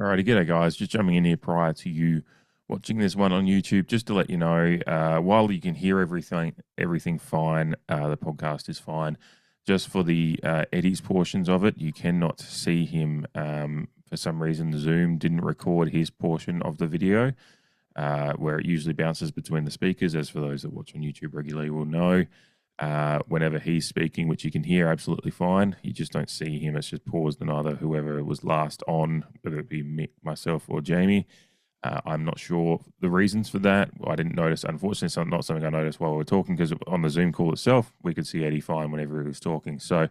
Alrighty, g'day guys. Just jumping in here prior to you watching this one on YouTube, just to let you know, while you can hear everything fine, the podcast is fine. Just for the Eddie's portions of it, you cannot see him. For some reason, Zoom didn't record his portion of the video, where it usually bounces between the speakers. As for those that watch on YouTube regularly will know, whenever he's speaking, which you can hear absolutely fine, you just don't see him. It's just paused and either whoever was last on, whether it be me, myself or Jamie. I'm not sure the reasons for that. I didn't notice. Unfortunately, it's not something I noticed while we were talking, because on the Zoom call itself, we could see Eddie fine whenever he was talking. So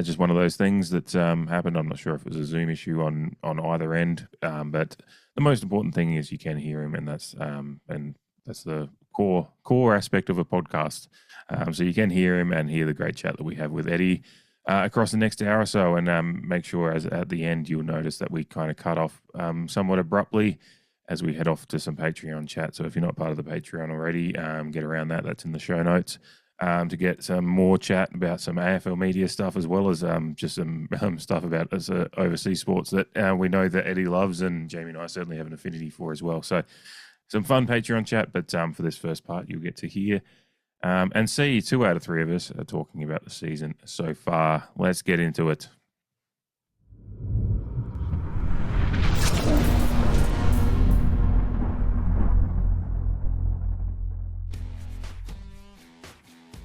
just one of those things that happened. I'm not sure if it was a Zoom issue on either end, but the most important thing is you can hear him, and that's the core aspect of a podcast. So you can hear him and hear the great chat that we have with Eddie across the next hour or so. And make sure as at the end you'll notice that we kind of cut off somewhat abruptly as we head off to some Patreon chat. So if you're not part of the Patreon already, get around that. That's in the show notes. To get some more chat about some AFL media stuff, as well as just some stuff about overseas sports that we know that Eddie loves, and Jamie and I certainly have an affinity for as well. So some fun Patreon chat, but for this first part, you'll get to hear and see 2 out of 3 of us are talking about the season so far. Let's get into it.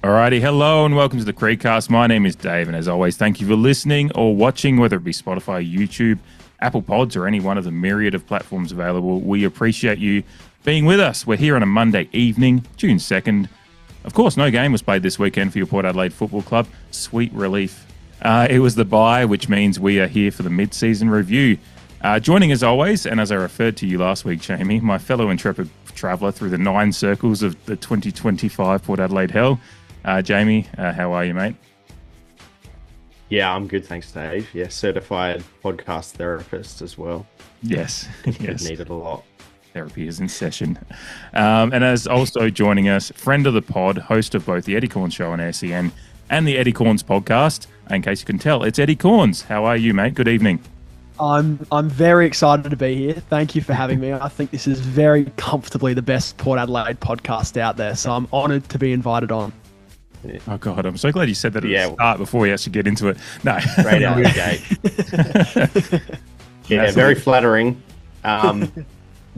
Alrighty, hello and welcome to the CREEDCAST. My name is Dave, and as always, thank you for listening or watching, whether it be Spotify, YouTube, Apple Pods, or any one of the myriad of platforms available. We appreciate you being with us. We're here on a Monday evening, June 2nd. Of course, no game was played this weekend for your Port Adelaide Football Club. Sweet relief. It was the bye, which means we are here for the mid-season review. Joining as always, and as I referred to you last week, Jamie, my fellow intrepid traveller through the 9 circles of the 2025 Port Adelaide hell. Jamie, how are you, mate? Yeah, I'm good, thanks, Dave. Yeah, certified podcast therapist as well. Yes, yes. Needed a lot. Therapy is in session. And as also joining us, friend of the pod, host of both the Eddie Cornes Show on SEN and the Eddie Cornes podcast. In case you can tell, it's Eddie Cornes. How are you, mate? Good evening. I'm very excited to be here. Thank you for having me. I think this is very comfortably the best Port Adelaide podcast out there, so I'm honoured to be invited on. Yeah. Oh, God, I'm so glad you said that at the start before we actually get into it. No. Right out of the gate. Yeah, very flattering.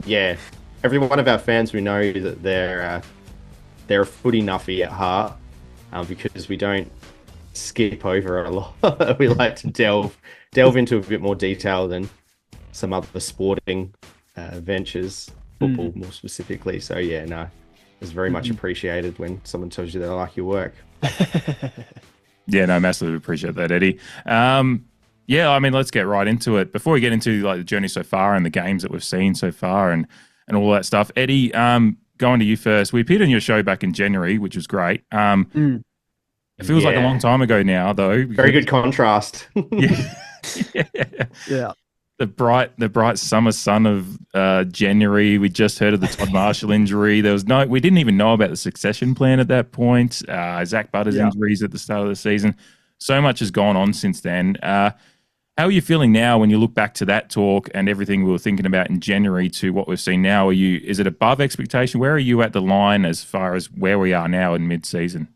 Yeah, every one of our fans, we know that they're a footy nuffy at heart, because we don't skip over a lot. We like to delve into a bit more detail than some other sporting ventures, football more specifically. So yeah, no, it's very much appreciated when someone tells you they like your work. Yeah, no, massively appreciate that, Eddie. Yeah, I mean, let's get right into it. Before we get into like the journey so far and the games that we've seen so far and all that stuff, Eddie, going to you first. We appeared on your show back in January, which was great. It feels like a long time ago now, though. Very good contrast. Yeah. Yeah. The bright summer sun of January. We just heard of the Todd Marshall injury. We didn't even know about the succession plan at that point. Zach Butter's injuries at the start of the season. So much has gone on since then. How are you feeling now when you look back to that talk and everything we were thinking about in January to what we've seen now? Is it above expectation? Where are you at the line as far as where we are now in mid-season?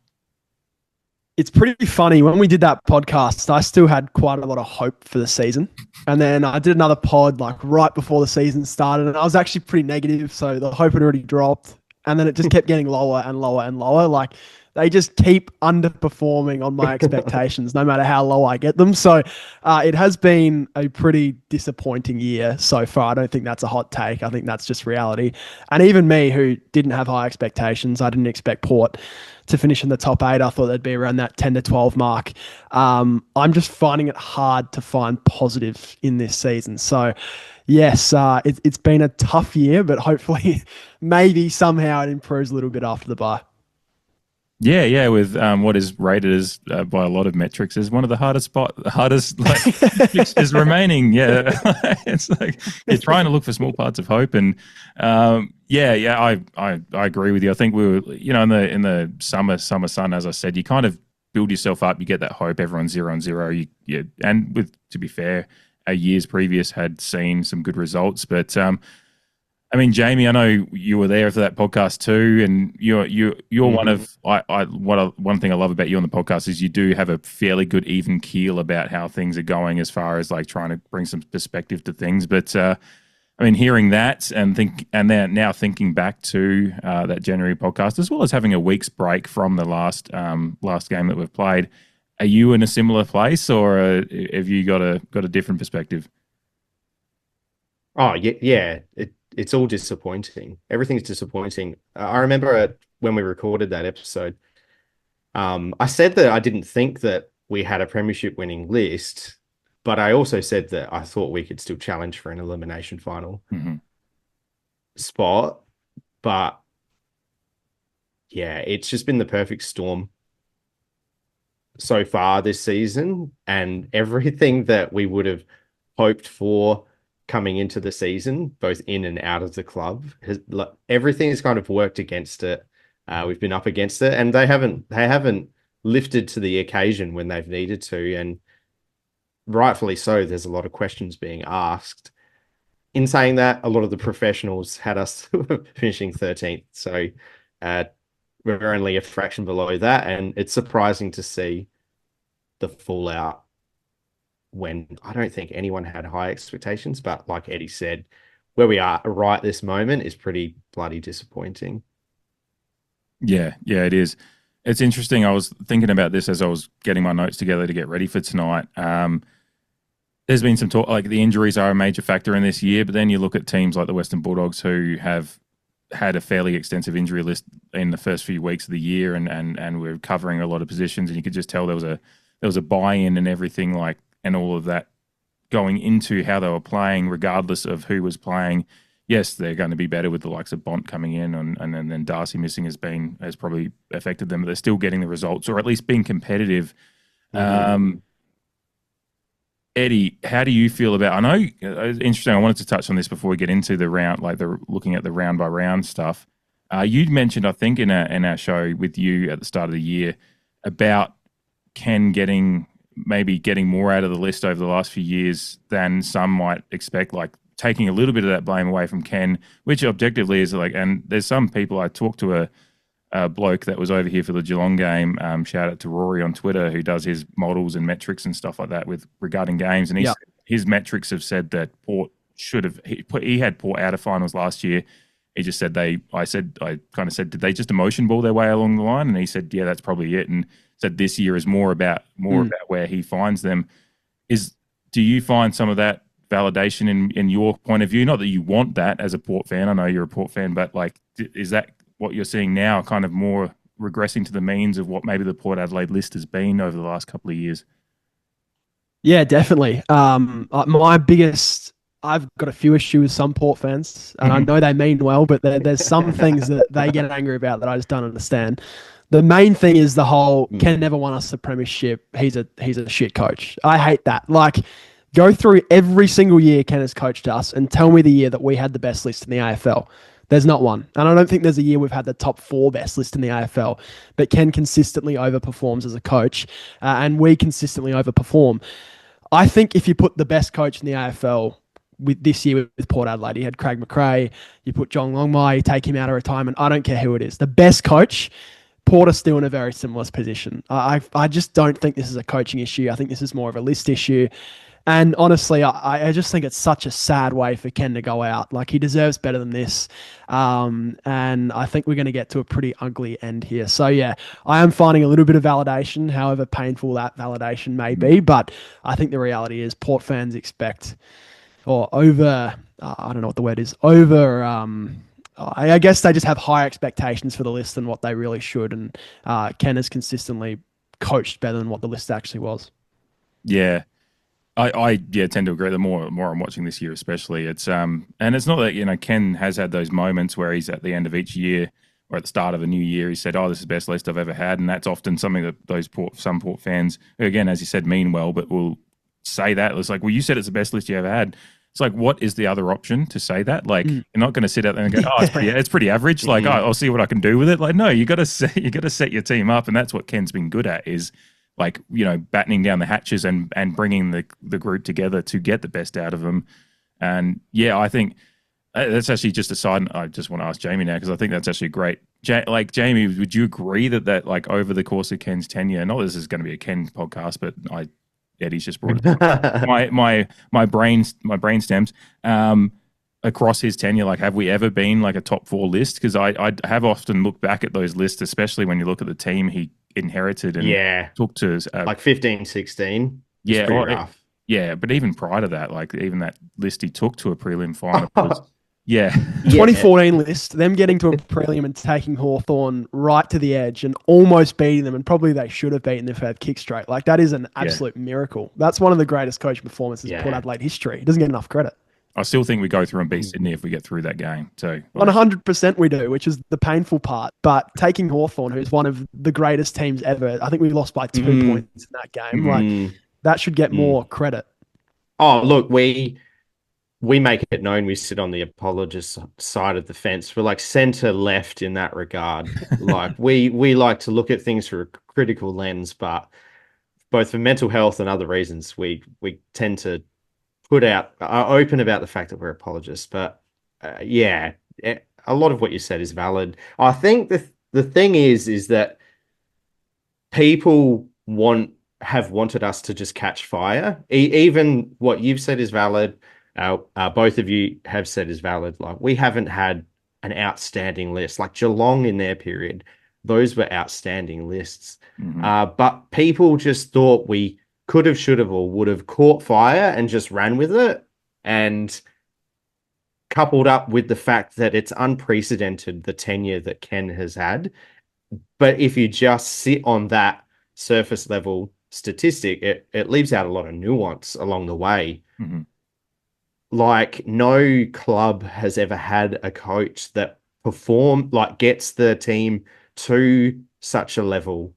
It's pretty funny. When we did that podcast, I still had quite a lot of hope for the season. And then I did another pod like right before the season started, and I was actually pretty negative. So the hope had already dropped. And then it just kept getting lower and lower and lower. Like they just keep underperforming on my expectations, no matter how low I get them. So it has been a pretty disappointing year so far. I don't think that's a hot take. I think that's just reality. And even me, who didn't have high expectations, I didn't expect Port to finish in the top 8. I thought they'd be around that 10 to 12 mark. I'm just finding it hard to find positive in this season. So yes, it's been a tough year, but hopefully maybe somehow it improves a little bit after the bye. Yeah, with what is rated as by a lot of metrics as one of the hardest fixtures remaining. Yeah, it's like you're trying to look for small parts of hope, and I agree with you. I think we were, in the summer sun, as I said, you kind of build yourself up, you get that hope. Everyone's 0-0. And to be fair, years previous had seen some good results. But I mean, Jamie, I know you were there for that podcast too, and you're one of one thing I love about you on the podcast is you do have a fairly good even keel about how things are going as far as like trying to bring some perspective to things. But I mean, hearing that and then now thinking back to that January podcast, as well as having a week's break from the last game that we've played, are you in a similar place, or have you got a different perspective? Oh yeah. It's all disappointing. Everything's disappointing. I remember when we recorded that episode, I said that I didn't think that we had a premiership winning list, but I also said that I thought we could still challenge for an elimination final spot. But yeah, it's just been the perfect storm so far this season, and everything that we would have hoped for coming into the season, both in and out of the club, everything has kind of worked against it. We've been up against it, and they haven't lifted to the occasion when they've needed to, and rightfully so. There's a lot of questions being asked. In saying that, a lot of the professionals had us finishing 13th, so we're only a fraction below that, and it's surprising to see the fallout when I don't think anyone had high expectations. But like Eddie said, where we are right this moment is pretty bloody disappointing. Yeah, it is. It's interesting. I was thinking about this as I was getting my notes together to get ready for tonight. There's been some talk, like the injuries are a major factor in this year, but then you look at teams like the Western Bulldogs who have had a fairly extensive injury list in the first few weeks of the year, and we're covering a lot of positions, and you could just tell there was a buy-in and everything, like, and all of that going into how they were playing, regardless of who was playing. Yes, they're going to be better with the likes of Bont coming in, and then Darcy missing has probably affected them, but they're still getting the results, or at least being competitive. Eddie, how do you feel about? I know it's interesting. I wanted to touch on this before we get into the round, like looking at the round by round stuff. You mentioned, I think, in our show with you at the start of the year about Ken maybe getting more out of the list over the last few years than some might expect, like taking a little bit of that blame away from Ken, which objectively is like, and there's some people, I talked to a bloke that was over here for the Geelong game, shout out to Rory on Twitter, who does his models and metrics and stuff like that regarding games, and his metrics have said that Port he had Port out of finals last year. He just said I kind of said, did they just emotion ball their way along the line? And he said, yeah, that's probably it. And said this year is more about where he finds them. Do you find some of that validation in your point of view? Not that you want that as a Port fan. I know you're a Port fan, but like, is that what you're seeing now, kind of more regressing to the means of what maybe the Port Adelaide list has been over the last couple of years? Yeah, definitely. I've got a few issues with some Port fans, and I know they mean well, but there's some things that they get angry about that I just don't understand. The main thing is the whole Ken never won us the premiership. He's a shit coach. I hate that. Like, go through every single year Ken has coached us and tell me the year that we had the best list in the AFL. There's not one. And I don't think there's a year we've had the top 4 best list in the AFL. But Ken consistently overperforms as a coach, and we consistently overperform. I think if you put the best coach in the AFL with this year with Port Adelaide, he had Craig McRae, you put John Longmire, you take him out of retirement. I don't care who it is. The best coach, Port are still in a very similar position. I just don't think this is a coaching issue. I think this is more of a list issue. And honestly, I just think it's such a sad way for Ken to go out. Like, he deserves better than this. And I think we're going to get to a pretty ugly end here. So, yeah, I am finding a little bit of validation, however painful that validation may be. But I think the reality is Port fans expect, or over, I don't know what the word is, over, I guess they just have higher expectations for the list than what they really should. And Ken has consistently coached better than what the list actually was. Yeah. I tend to agree. The more I'm watching this year, especially, it's and it's not that Ken has had those moments where he's at the end of each year or at the start of a new year, he said, "Oh, this is the best list I've ever had," and that's often something that some Port fans, who, again, as you said, mean well, but will say that. It's like, well, you said it's the best list you ever had. It's like, what is the other option to say that? Like, you're not going to sit out there and go, "Oh, it's pretty average." Like, I'll see what I can do with it. Like, no, you got to set your team up, and that's what Ken's been good at, is like, battening down the hatches and bringing the group together to get the best out of them. And yeah, I think that's actually just a side. I just want to ask Jamie now, because I think that's actually great. Like, Jamie, would you agree that like over the course of Ken's tenure, not this is going to be a Ken podcast, but Eddie's just brought it. my brain stems. Across his tenure, like, have we ever been like a top 4 list? Because I have often looked back at those lists, especially when you look at the team he inherited and took to like 15, 16. Yeah, pretty rough. Yeah, but even prior to that, like even that list he took to a prelim final was, 2014 list, them getting to a prelim and taking Hawthorn right to the edge and almost beating them, and probably they should have beaten if they had kick straight. Like, that is an absolute miracle. That's one of the greatest coaching performances in Port Adelaide history. It doesn't get enough credit. I still think we go through and beat Sydney if we get through that game too. On 100% we do, which is the painful part. But taking Hawthorn, who's one of the greatest teams ever, I think we lost by 2 points in that game. Like, that should get more credit. Oh, look, we make it known we sit on the apologist side of the fence. We're like center left in that regard. Like, we like to look at things through a critical lens, but both for mental health and other reasons, we tend to are open about the fact that we're apologists. But a lot of what you said is valid. I think the thing is that people have wanted us to just catch fire. Even what you've said is valid. Both of you have said is valid. Like, we haven't had an outstanding list. Like, Geelong in their period, those were outstanding lists. But people just thought we could have, should have, or would have caught fire and just ran with it. And coupled up with the fact that it's unprecedented, the tenure that Ken has had. But if you just sit on that surface level statistic, it leaves out a lot of nuance along the way. Like, no club has ever had a coach that gets the team to such a level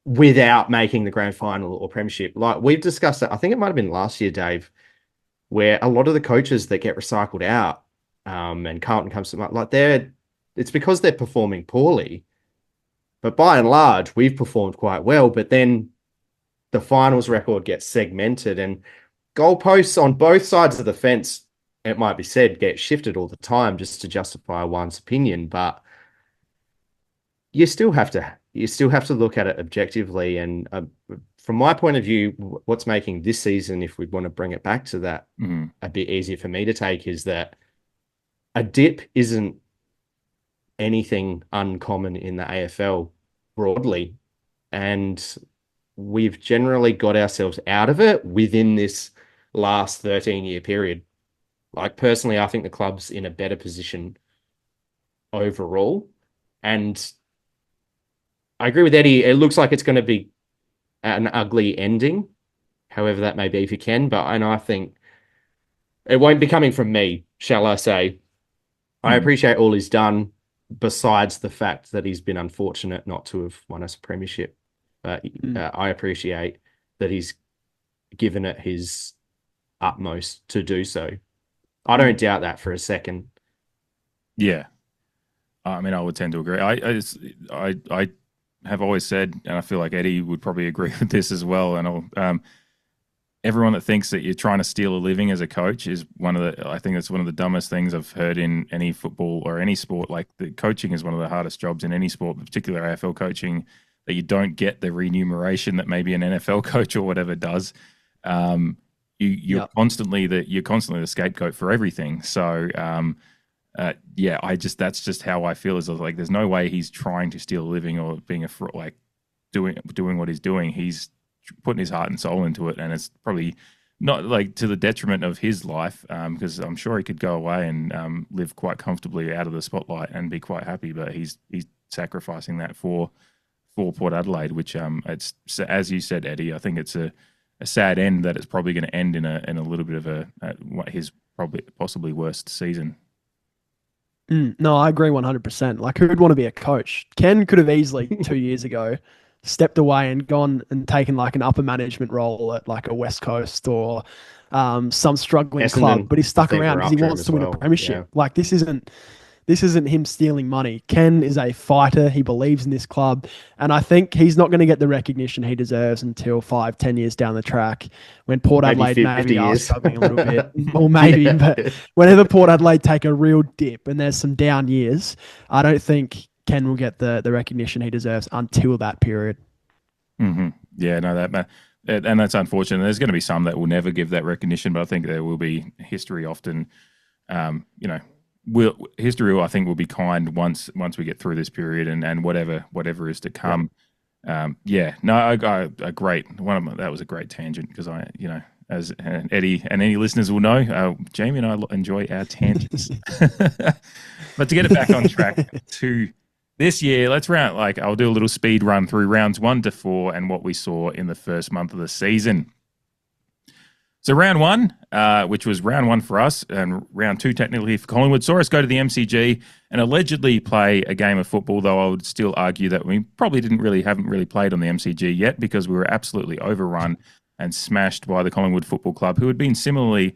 without making the grand final or premiership. Like, we've discussed it, I think it might have been last year, Dave, where a lot of the coaches that get recycled out, and Carlton comes to mind, like, it's because they're performing poorly. But by and large, we've performed quite well. But then the finals record gets segmented, and goalposts on both sides of the fence, it might be said, get shifted all the time just to justify one's opinion. But you still have to look at it objectively. And from my point of view, what's making this season, if we want to bring it back to that, a bit easier for me to take, is that a dip isn't anything uncommon in the AFL broadly. And we've generally got ourselves out of it within this last 13-year period. Like, personally, I think the club's in a better position overall. And I agree with Eddie. It looks like it's going to be an ugly ending, however that may be for Ken. And I think it won't be coming from me, shall I say. I appreciate all he's done, besides the fact that he's been unfortunate not to have won us a premiership. But I appreciate that he's given it his utmost to do so. I don't doubt that for a second. Yeah. I mean, I would tend to agree. I have always said, and I feel like Eddie would probably agree with this as well, and everyone that thinks that you're trying to steal a living as a coach is I think that's one of the dumbest things I've heard in any football or any sport. Like, the coaching is one of the hardest jobs in any sport, particularly AFL coaching, that you don't get the remuneration that maybe an NFL coach or whatever does. You're constantly the scapegoat for everything. So that's just how I feel. Is like, there's no way he's trying to steal a living or being doing what he's doing. He's putting his heart and soul into it, and it's probably not like to the detriment of his life, because I'm sure he could go away and live quite comfortably out of the spotlight and be quite happy. But he's sacrificing that for Port Adelaide, which it's, as you said, Eddie, I think it's a sad end that it's probably going to end in a little bit of his possibly worst season. No, I agree 100%. Like, who would want to be a coach? Ken could have easily 2 years ago stepped away and gone and taken like an upper management role at like a West Coast or some struggling Essendon, club, but he stuck around because he wants to win a premiership. Yeah. Like, this isn't This isn't him stealing money. Ken is a fighter. He believes in this club. And I think he's not going to get the recognition he deserves until 5-10 years down the track when Port Adelaide maybe are struggling a little bit. Or maybe, Yeah. but whenever Port Adelaide take a real dip and there's some down years, I don't think Ken will get the recognition he deserves until that period. Mm-hmm. Yeah, no, and that's unfortunate. There's going to be some that will never give that recognition, but I think there will be history often. History I think will be kind once we get through this period and whatever is to come. That was a great tangent because as Eddie and any listeners will know, Jamie and I enjoy our tangents. But to get it back on track to this year, I'll do a little speed run through rounds 1 to 4 and what we saw in the first month of the season. So round 1, which was round 1 for us, and round 2 technically for Collingwood, saw us go to the MCG and allegedly play a game of football, though I would still argue that we probably haven't really played on the MCG yet because we were absolutely overrun and smashed by the Collingwood Football Club, who had been similarly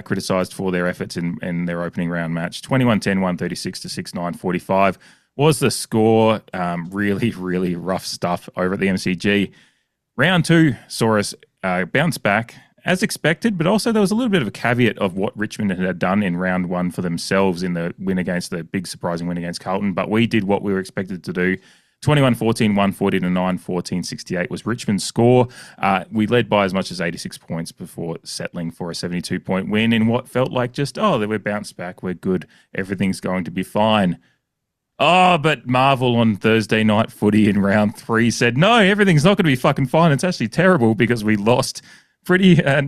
criticised for their efforts in their opening round match. 21-10, 136 to 6-9, 45 was the score. Really, really rough stuff over at the MCG. Round 2 saw us bounce back as expected, but also there was a little bit of a caveat of what Richmond had done in round 1 for themselves in the big surprising win against Carlton. But we did what we were expected to do. 21-14, 140 to 9, 14-68 was Richmond's score. We led by as much as 86 points before settling for a 72-point win in what felt like we're bounced back, we're good, everything's going to be fine. Oh, but Marvel on Thursday night footy in round 3 said, no, everything's not going to be fucking fine. It's actually terrible because we lost I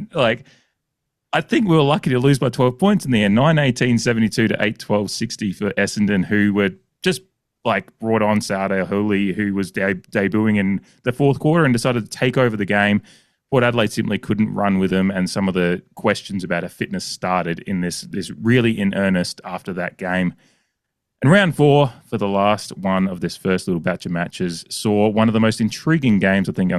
think we were lucky to lose by 12 points in the end. 9-18, 72 to 8-12, 60 for Essendon, who were just brought on Saadeh Hooley, who was debuting in the fourth quarter and decided to take over the game. Port Adelaide simply couldn't run with them, and some of the questions about her fitness started in this really in earnest after that game. And round 4, for the last one of this first little batch of matches, saw one of the most intriguing games I think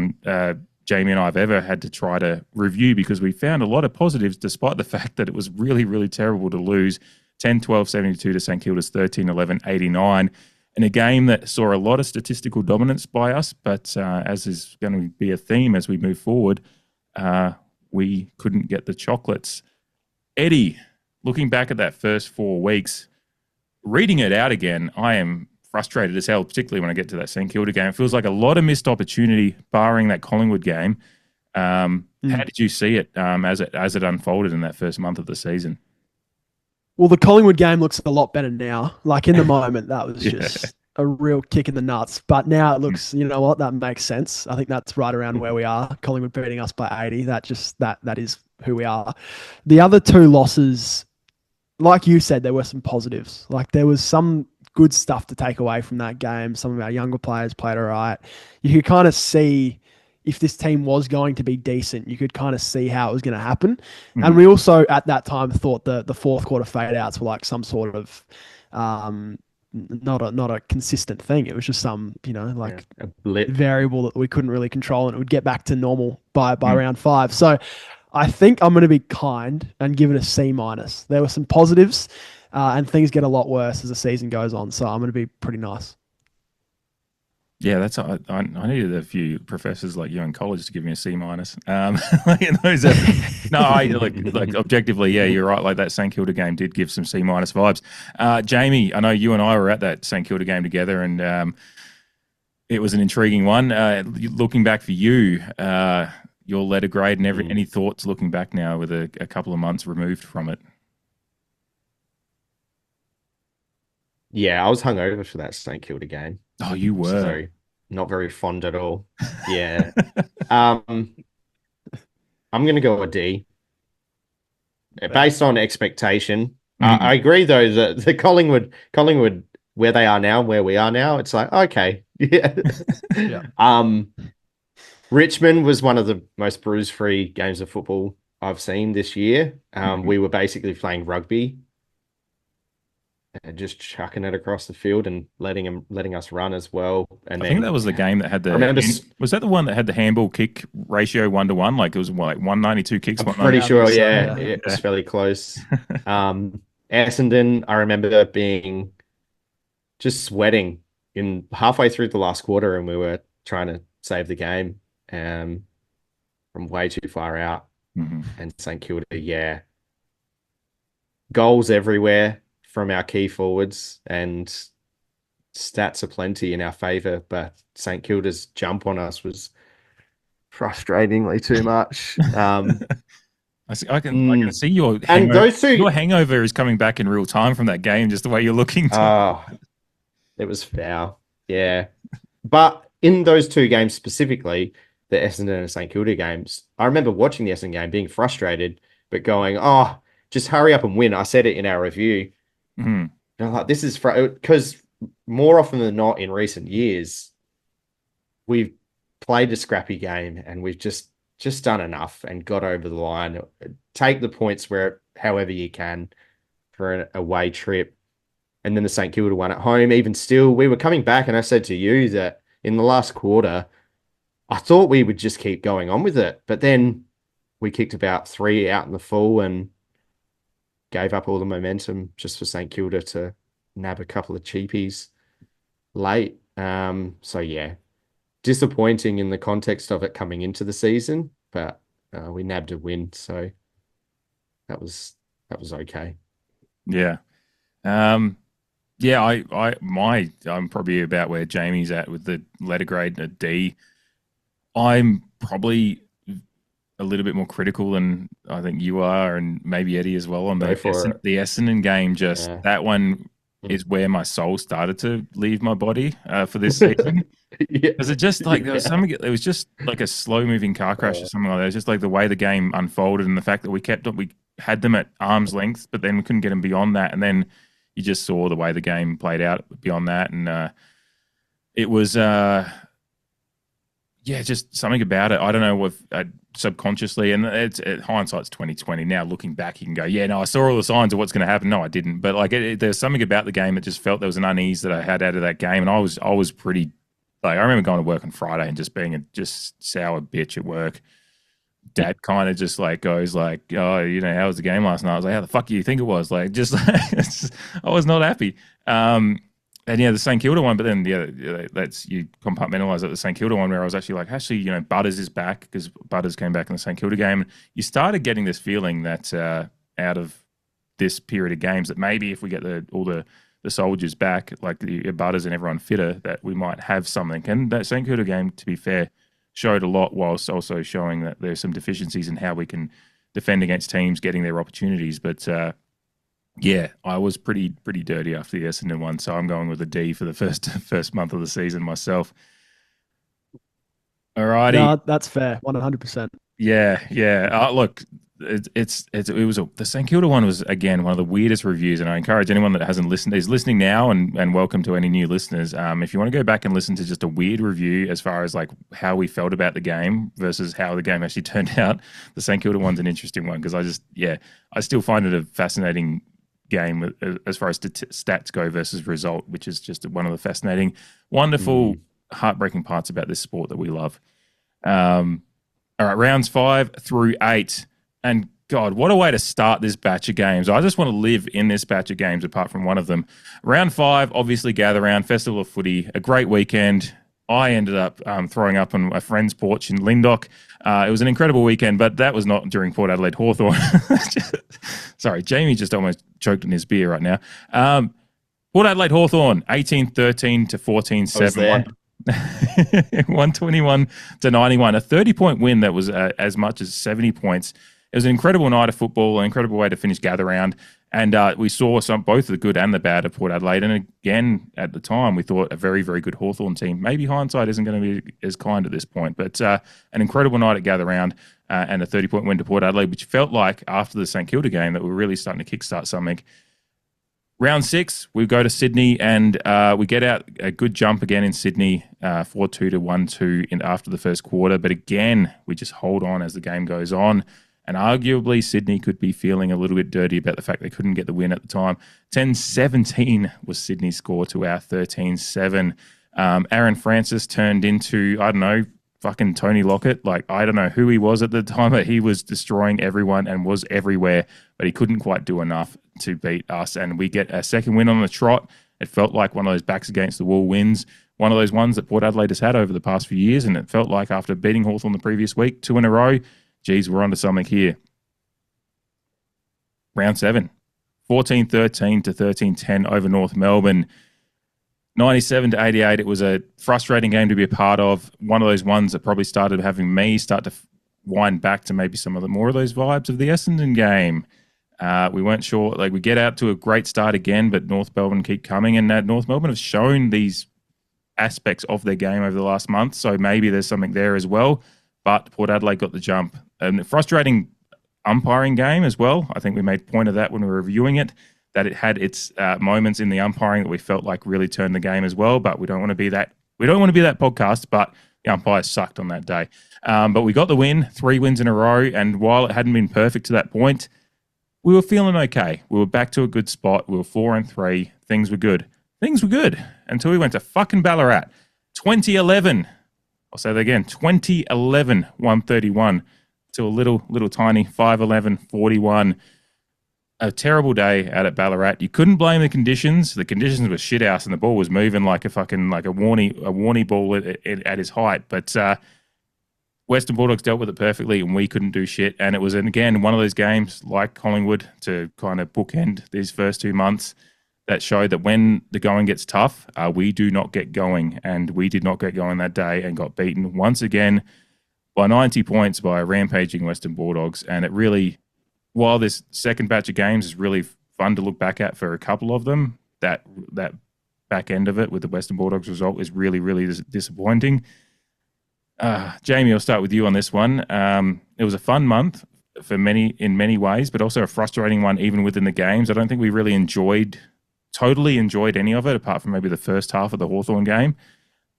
Jamie and I have ever had to try to review because we found a lot of positives despite the fact that it was really, really terrible to lose 10-12, 72 to St Kilda's 13-11, 89. In a game that saw a lot of statistical dominance by us, but as is going to be a theme as we move forward, we couldn't get the chocolates. Eddie, looking back at that first 4 weeks, reading it out again, I am frustrated as hell, particularly when I get to that St Kilda game. It feels like a lot of missed opportunity, barring that Collingwood game. How did you see it as it unfolded in that first month of the season? Well, the Collingwood game looks a lot better now. Like in the moment, that was just a real kick in the nuts. But now it looks, you know what, that makes sense. I think that's right around where we are. Collingwood beating us by 80. That is who we are. The other 2 losses, like you said, there were some positives. Like there was some good stuff to take away from that game. Some of our younger players played all right. You could kind of see if this team was going to be decent, you could kind of see how it was going to happen. Mm-hmm. And we also at that time thought the fourth quarter fade outs were like some sort of not a consistent thing. It was just some, a blip variable that we couldn't really control, and it would get back to normal by round 5. So I think I'm going to be kind and give it a C-. There were some positives, and things get a lot worse as the season goes on. So I'm going to be pretty nice. Yeah, I needed a few professors like you in college to give me a C-. Like objectively, yeah, you're right. Like that St Kilda game did give some C- vibes. Jamie, I know you and I were at that St Kilda game together, and it was an intriguing one. Looking back for you, your letter grade and any thoughts looking back now with a couple of months removed from it? Yeah, I was hungover for that St Kilda game. Oh, you were? So not very fond at all. Yeah. I'm going to go a D. Based on expectation. I agree, though, that the Collingwood, where they are now, where we are now, it's like, okay. Yeah. Yeah. Richmond was one of the most bruise-free games of football I've seen this year. We were basically playing rugby. Just chucking it across the field and letting us run as well. And I think that was the game that had the. Was that the one that had the handball kick ratio 1-to-1? Like it was like 192 kicks. I'm pretty sure. Yeah, it was fairly close. Essendon, I remember being just sweating in halfway through the last quarter, and we were trying to save the game from way too far out. And St Kilda, yeah, goals everywhere from our key forwards, and stats are plenty in our favour, but St Kilda's jump on us was frustratingly too much. I can see your and those two, your hangover is coming back in real time from that game, just the way you're looking. It was foul, yeah. But in those two games specifically, the Essendon and St Kilda games, I remember watching the Essendon game, being frustrated, but going, "Oh, just hurry up and win." I said it in our review. And I'm like, this is because more often than not in recent years, we've played a scrappy game and we've just done enough and got over the line. Take the points however you can for an away trip. And then the St Kilda one at home, even still, we were coming back, and I said to you that in the last quarter, I thought we would just keep going on with it. But then we kicked about 3 out in the full and gave up all the momentum just for St Kilda to nab a couple of cheapies late. So, yeah, disappointing in the context of it coming into the season, but we nabbed a win. So that was okay. Yeah. Yeah, I'm probably about where Jamie's at with the letter grade a D. I'm probably a little bit more critical than I think you are, and maybe Eddie as well on the Essendon game. That one is where my soul started to leave my body for this season. Because it just like there was something. It was just like a slow moving car crash or something like that. It was just like the way the game unfolded, and the fact that we had them at arm's length, but then we couldn't get them beyond that, and then you just saw the way the game played out beyond that. And it was, just something about it. I don't know if subconsciously, and hindsight's 2020. Now looking back, you can go, yeah, no, I saw all the signs of what's going to happen. No, I didn't. But like, there's something about the game that just felt there was an unease that I had out of that game. And I was pretty, like, I remember going to work on Friday and just being a sour bitch at work. Dad kind of just like goes like, oh, how was the game last night? I was like, how the fuck do you think it was? Like, just I was not happy. And yeah, the St Kilda one, but then that's you compartmentalize it. The St Kilda one where I was actually like, Butters is back, because Butters came back in the St Kilda game. You started getting this feeling that out of this period of games that maybe if we get all the soldiers back, like the Butters and everyone fitter, that we might have something. And that St Kilda game, to be fair, showed a lot, whilst also showing that there's some deficiencies in how we can defend against teams getting their opportunities. But yeah, I was pretty dirty after the Essendon one, so I'm going with a D for the first month of the season myself. All righty, no, that's fair, 100%. Yeah. Look, the St Kilda one was again one of the weirdest reviews, and I encourage anyone that hasn't listened is listening now, and welcome to any new listeners. If you want to go back and listen to just a weird review as far as like how we felt about the game versus how the game actually turned out, the St Kilda one's an interesting one, because I still find it a fascinating game as far as stats go versus result, which is just one of the fascinating, wonderful, heartbreaking parts about this sport that we love. All right, rounds 5 through 8. And God, what a way to start this batch of games. I just want to live in this batch of games apart from one of them. Round 5, obviously Gather Round, Festival of Footy, a great weekend. I ended up throwing up on a friend's porch in Lyndoch. It was an incredible weekend, but that was not during Port Adelaide Hawthorn. Sorry, Jamie just almost choked on his beer right now. Port Adelaide Hawthorn, 18-13 to 14-7. 121 to 91, a 30-point win that was as much as 70 points. It was an incredible night of football, an incredible way to finish Gather Round, and we saw both the good and the bad of Port Adelaide. And again, at the time, we thought a very, very good Hawthorn team. Maybe hindsight isn't going to be as kind at this point, but an incredible night at Gather Round and a 30-point win to Port Adelaide, which felt like after the St Kilda game that we were really starting to kickstart something. Round 6, we go to Sydney, and we get out a good jump again in Sydney, 4-2 to 1-2 after the first quarter. But again, we just hold on as the game goes on. And arguably, Sydney could be feeling a little bit dirty about the fact they couldn't get the win at the time. 10-17 was Sydney's score to our 13-7. HORNE-FRANCIS turned into, I don't know, fucking Tony Lockett. Like, I don't know who he was at the time, but he was destroying everyone and was everywhere, but he couldn't quite do enough to beat us. And we get a second win on the trot, It felt like one of those backs against the wall wins, one of those ones that Port Adelaide has had over the past few years, and it felt like after beating Hawthorn the previous week, 2 in a row, geez, we're onto something here. Round 7, 14-13 to 13-10 over North Melbourne. 97-88, it was a frustrating game to be a part of. One of those ones that probably started having me start to wind back to maybe some of the more of those vibes of the Essendon game. We weren't sure. Like, we get out to a great start again, but North Melbourne keep coming, and North Melbourne have shown these aspects of their game over the last month, so maybe there's something there as well. But Port Adelaide got the jump. And a frustrating umpiring game as well. I think we made point of that when we were reviewing it, that it had its moments in the umpiring that we felt like really turned the game as well. But we don't want to be that. We don't want to be that podcast. But the umpires sucked on that day. But we got the win, 3 wins in a row. And while it hadn't been perfect to that point, we were feeling okay. We were back to a good spot. We were 4-3. Things were good. Things were good until we went to fucking Ballarat. 2011. I'll say that again. 2011, 131 to a little tiny 5-11, 41. A terrible day out at Ballarat. You couldn't blame the conditions. The conditions were shit house, and the ball was moving like a Warnie ball at his height. But Western Bulldogs dealt with it perfectly, and we couldn't do shit. And it was, again, one of those games like Collingwood to kind of bookend these first 2 months that showed that when the going gets tough, we do not get going. And we did not get going that day and got beaten once again by 90 points by rampaging Western Bulldogs. And it really, while this second batch of games is really fun to look back at for a couple of them, that back end of it with the Western Bulldogs result is really, really disappointing. Jamie, I'll start with you on this one. It was a fun month in many ways, but also a frustrating one even within the games. I don't think we really totally enjoyed any of it, apart from maybe the first half of the Hawthorn game.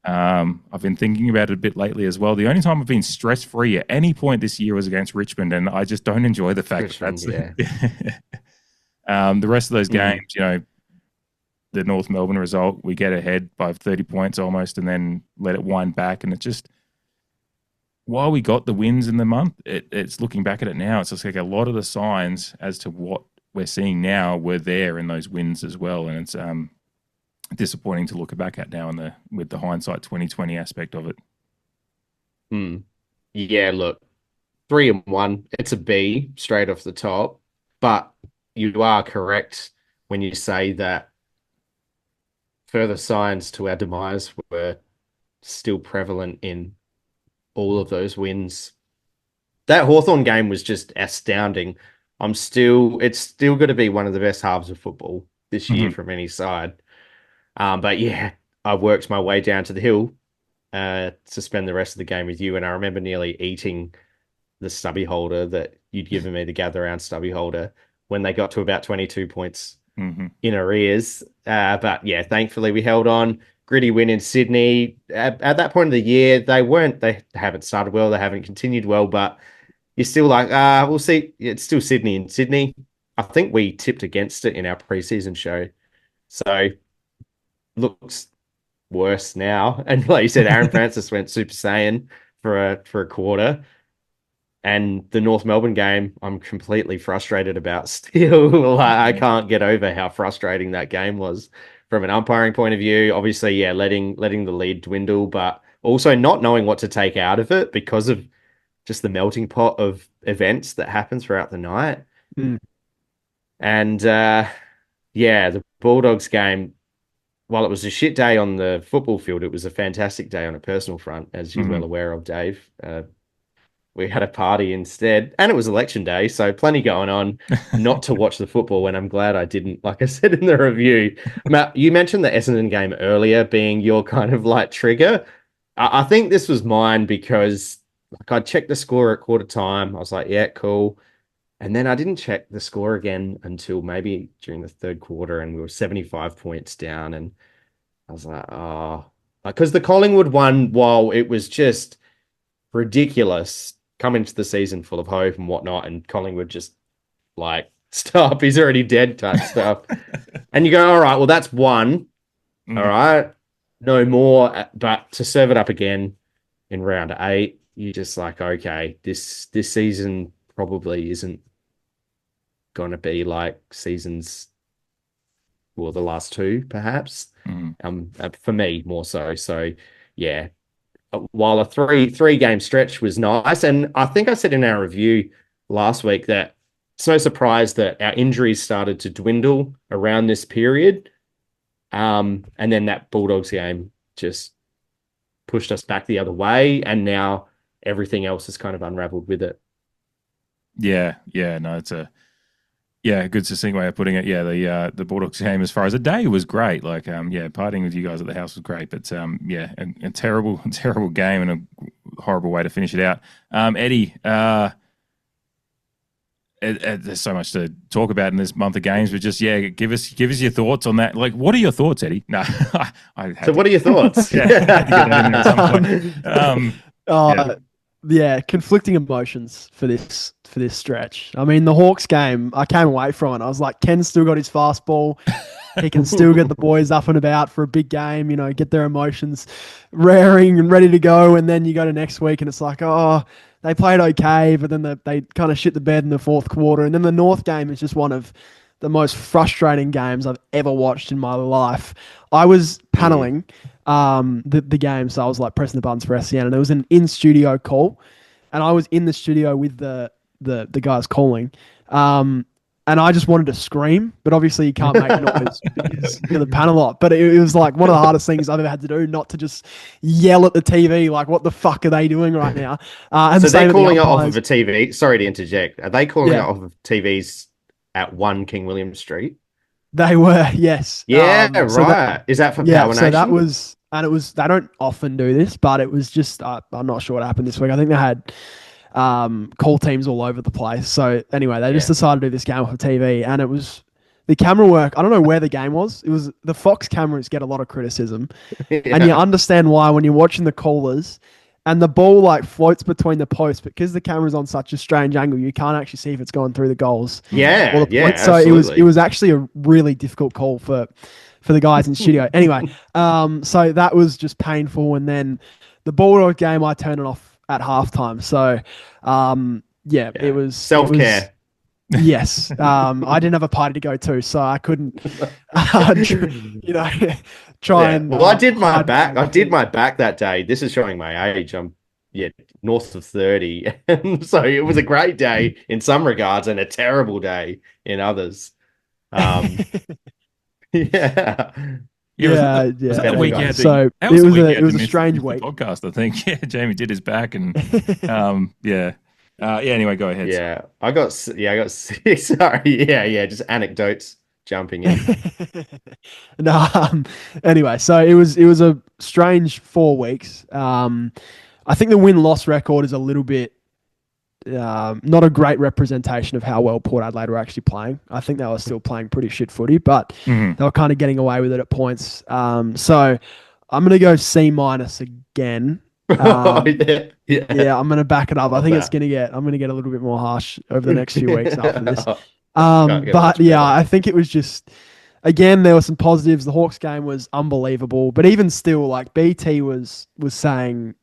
I've been thinking about it a bit lately as well. The only time I've been stress-free at any point this year was against Richmond, and I just don't enjoy the fact that that's the rest of those games, the North Melbourne result, we get ahead by 30 points almost and then let it wind back. And it just, while we got the wins in the month, it's looking back at it now, it's just like a lot of the signs as to what we're seeing now were there in those wins as well. And it's disappointing to look back at now with the hindsight 2020 aspect of it. Yeah, look, 3-1, it's a B straight off the top, but you are correct when you say that further signs to our demise were still prevalent in all of those wins. That Hawthorn game was just astounding. It's still going to be one of the best halves of football this year from any side. But yeah, I worked my way down to the hill to spend the rest of the game with you. And I remember nearly eating the stubby holder that you'd given me, the gather round stubby holder, when they got to about 22 points in arrears. But yeah, thankfully we held on. Gritty win in Sydney. At that point of the year, they haven't started well. They haven't continued well, but you're still like, we'll see. It's still Sydney in Sydney. I think we tipped against it in our preseason show. So looks worse now. And like you said, HORNE-FRANCIS went Super Saiyan for a quarter. And the North Melbourne game, I'm completely frustrated about still. I can't get over how frustrating that game was from an umpiring point of view. Obviously, yeah, letting the lead dwindle, but also not knowing what to take out of it because of just the melting pot of events that happen throughout the night. And the Bulldogs game, while it was a shit day on the football field, it was a fantastic day on a personal front, as you're well aware of, Dave. We had a party instead, and it was election day, so plenty going on not to watch the football, and I'm glad I didn't, like I said in the review. Matt, you mentioned the Essendon game earlier being your kind of like trigger. I think this was mine because like I checked the score at quarter time. I was like, yeah, cool. And then I didn't check the score again until maybe during the third quarter, and we were 75 points down, and I was like, oh, because the Collingwood one, while it was just ridiculous, coming into the season full of hope and whatnot, and Collingwood just like, stop, he's already dead type stuff. And you go, all right, well, that's one. All right, no more. But to serve it up again in round 8, you're just like, okay, this season probably isn't going to be like seasons well, the last two, perhaps. For me, more so. So, yeah. While a three game stretch was nice, and I think I said in our review last week that it's no surprise that our injuries started to dwindle around this period. And then that Bulldogs game just pushed us back the other way, and now everything else is kind of unraveled with it. Yeah, no, it's a good succinct way of putting it. Yeah, the Bulldogs game as far as the day was great. Like, partying with you guys at the house was great, but a terrible game and a horrible way to finish it out. Eddie, there's so much to talk about in this month of games, but just give us your thoughts on that. Like, what are your thoughts, Eddie? No, what are your thoughts? Conflicting emotions for this stretch. I mean, the Hawks game, I came away from it. I was like, Ken's still got his fastball. He can still get the boys up and about for a big game, get their emotions raring and ready to go. And then you go to next week and it's like, oh, they played okay, but then they kind of shit the bed in the fourth quarter. And then the North game is just one of the most frustrating games I've ever watched in my life. I was paneling the game, so I was like pressing the buttons for SCN, and it was an in-studio call. And I was in the studio with the guys calling. And I just wanted to scream, but obviously you can't make noise because you're the panel lot. But it was like one of the hardest things I've ever had to do, not to just yell at the TV, like, what the fuck are they doing right now? And so they're calling it off of a TV. Sorry to interject. Are they calling it off of TVs at 1 King William Street? They were, yes. Yeah, right. Is that for Power Nation? So that was, and it was, they don't often do this, but it was just, I'm not sure what happened this week. I think they had call teams all over the place. So anyway, they just decided to do this game off of TV, and it was the camera work. I don't know where the game was. It was the Fox cameras get a lot of criticism, and you understand why when you're watching the callers and the ball like floats between the posts, because the camera's on such a strange angle, you can't actually see if it's going through the goals. So it was actually a really difficult call for the guys in studio. Anyway, so that was just painful. And then the Bulldog game, I turned it off at halftime. So, it was self-care. Yes. I didn't have a party to go to, so I couldn't, try and. Well, I did my back. I did my back that day. This is showing my age. I'm north of 30. And so it was a great day in some regards and a terrible day in others. Was that the week you had so it was a strange week. Podcast, I think. Yeah, Jamie did his back, and anyway, go ahead. Yeah, I got sick. Sorry. Just anecdotes jumping in. Anyway, so it was a strange 4 weeks. I think the win-loss record is a little bit not a great representation of how well Port Adelaide were actually playing. I think they were still playing pretty shit footy, but they were kind of getting away with it at points. So I'm going to go C- again. I'm going to back it up. I think I'm going to get a little bit more harsh over the next few weeks after this. I think it was just, again, there were some positives. The Hawks game was unbelievable, but even still, like, BT was saying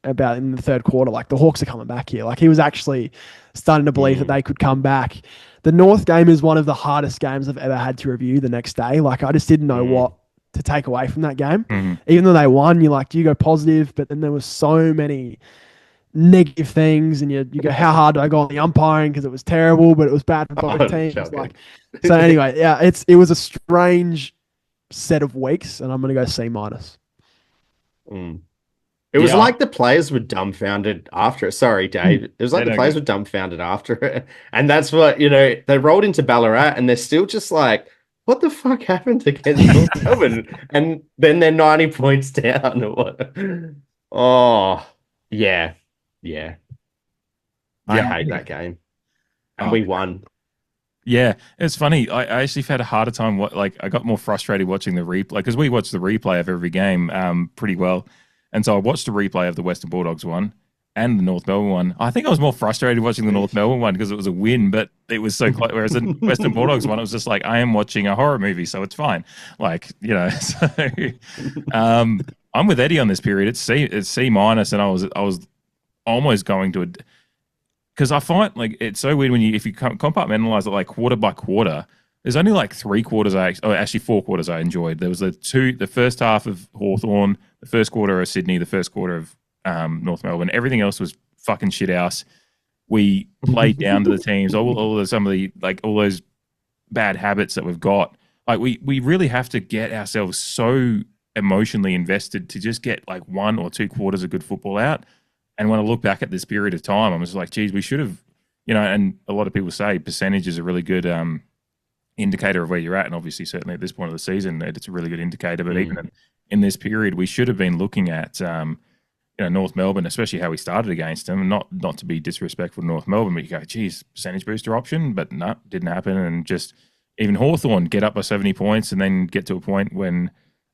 about in the third quarter, like, the Hawks are coming back here. Like, he was actually starting to believe that they could come back. The North game is one of the hardest games I've ever had to review the next day. Like, I just didn't know what to take away from that game. Even though they won, you're like, do you go positive? But then there was so many negative things, and you go, how hard do I go on the umpiring? Because it was terrible, but it was bad for both teams. Like, so anyway, it was a strange set of weeks, and I'm going to go C-. It was like the players were dumbfounded after it. Sorry, Dave. It was like the players were dumbfounded after it. And that's what, they rolled into Ballarat and they're still just like, what the fuck happened against North Melbourne? And then they're 90 points down. Or what? Oh, yeah. I hate that game. And we won. Yeah, it's funny. I actually had a harder time. I got more frustrated watching the replay, because we watch the replay of every game pretty well. And so I watched the replay of the Western Bulldogs one and the North Melbourne one. I think I was more frustrated watching the North Melbourne one because it was a win, but it was so close. Whereas the Western Bulldogs one, it was just like, I am watching a horror movie, so it's fine. So I'm with Eddie on this period. It's C-, and I was almost going to because I find, like, it's so weird if you compartmentalize it like quarter by quarter. There's only like 3/4 actually 4/4 I enjoyed. There was the first half of Hawthorn, the first quarter of Sydney, the first quarter of North Melbourne. Everything else was fucking shit house. We played down to the teams, all those bad habits that we've got. Like we really have to get ourselves so emotionally invested to just get like 1 or 2 quarters of good football out. And when I look back at this period of time, I'm just like, geez, we should have, and a lot of people say percentage is a really good indicator of where you're at. And obviously, certainly at this point of the season, it's a really good indicator. But even in this period, we should have been looking at, North Melbourne, especially how we started against them. Not to be disrespectful to North Melbourne, but you go, geez, percentage booster option. But no, didn't happen. And just even Hawthorn get up by 70 points and then get to a point when,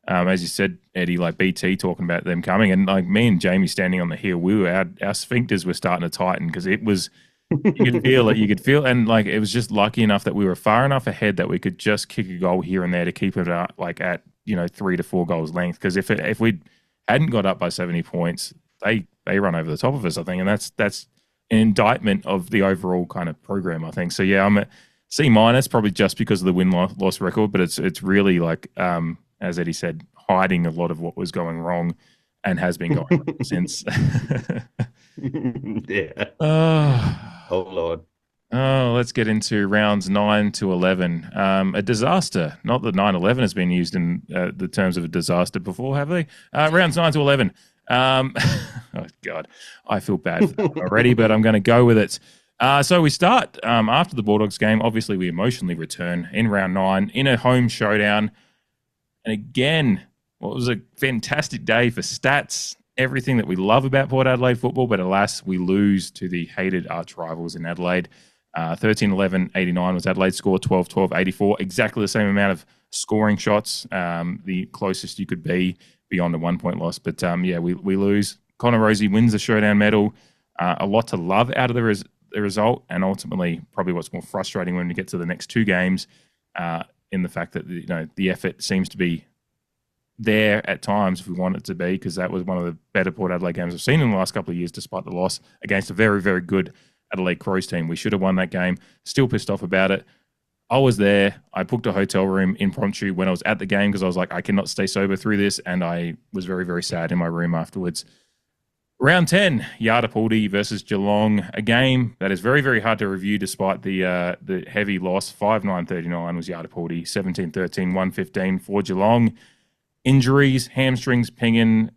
as you said, Eddie, like BT talking about them coming. And like me and Jamie standing on the hill, our sphincters were starting to tighten because it was, you could feel it. And like it was just lucky enough that we were far enough ahead that we could just kick a goal here and there to keep it at 3 to 4 goals length. Because if we hadn't got up by 70 points, they run over the top of us, I think, and that's an indictment of the overall kind of program, I think. So yeah, I'm at C-, probably just because of the win-loss record, but it's really like as Eddie said, hiding a lot of what was going wrong and has been going wrong since. Yeah. Oh Lord. Oh, let's get into rounds 9 to 11. A disaster. Not that 9/11 has been used in the terms of a disaster before, have they? Rounds 9 to 11. Oh, God. I feel bad for that one already, but I'm going to go with it. So we start after the Bulldogs game. Obviously, we emotionally return in round 9 in a home showdown. And again, what was a fantastic day for stats, everything that we love about Port Adelaide football, but alas, we lose to the hated arch rivals in Adelaide. 13-11, 89 was Adelaide's score, 12-12, 84. Exactly the same amount of scoring shots, the closest you could be beyond a 1-point loss. But we lose. Connor Rosie wins the showdown medal. A lot to love out of the result, and ultimately probably what's more frustrating when we get to the next 2 games in the fact that the effort seems to be there at times if we want it to be, because that was one of the better Port Adelaide games I've seen in the last couple of years, despite the loss against a very, very good Adelaide Crows team. We should have won that game. Still pissed off about it. I was there. I booked a hotel room impromptu when I was at the game because I was like, I cannot stay sober through this, and I was very, very sad in my room afterwards. Round 10, Yardapuldi versus Geelong, a game that is very, very hard to review despite the heavy loss. 5-9-39 was Yardapuldi, 17-13, 1-15 for Geelong. Injuries, hamstrings, pinging.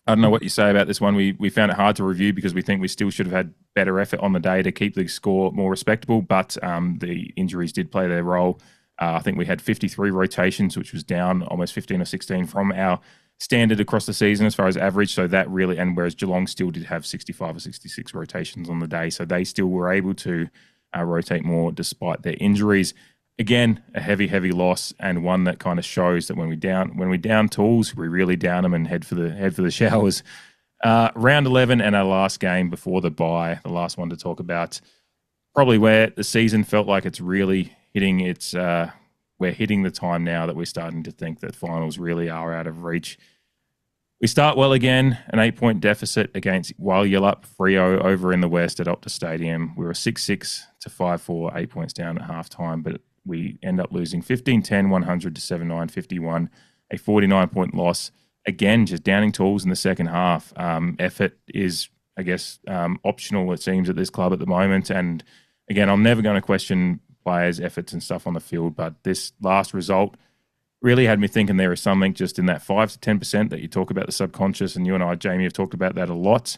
I don't know what you say about this one. We found it hard to review because we think we still should have had better effort on the day to keep the score more respectable, but the injuries did play their role. I think we had 53 rotations, which was down almost 15 or 16 from our standard across the season as far as average. So that really, and whereas Geelong still did have 65 or 66 rotations on the day, so they still were able to rotate more despite their injuries. Again, a heavy, heavy loss, and one that kind of shows that when we down tools, we really down them and head for the showers. Round 11 and our last game before the bye, the last one to talk about, probably where the season felt like it's really hitting its. We're hitting the time now that we're starting to think that finals really are out of reach. We start well again, an 8-point deficit against Walyallup Freo over in the West at Optus Stadium. We were 6-6 to 5-4, 8 points down at halftime, but we end up losing 15-10, 100 to 7-9, 51, a 49-point loss. Again, just downing tools in the second half. Effort is, I guess, optional, it seems, at this club at the moment. And again, I'm never going to question players' efforts and stuff on the field, but this last result really had me thinking there is something just in that 5 to 10% that you talk about the subconscious, and you and I, Jamie, have talked about that a lot.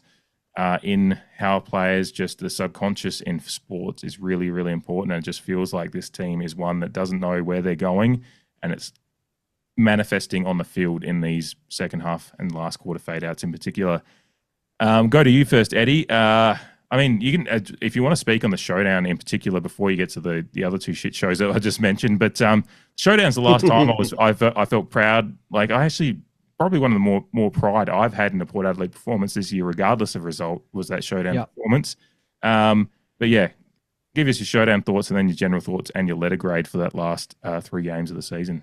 In how players, just the subconscious in sports is really, really important. And it just feels like this team is one that doesn't know where they're going, and it's manifesting on the field in these second half and last quarter fade outs in particular. Go to you first, Eddie. I mean, you can, if you want to speak on the showdown in particular before you get to the other 2 shit shows that I just mentioned, but showdown's the last time I felt proud. Like, I actually, probably one of the more pride I've had in a Port Adelaide performance this year, regardless of result, was that showdown performance. But yeah, give us your showdown thoughts and then your general thoughts and your letter grade for that last 3 games of the season.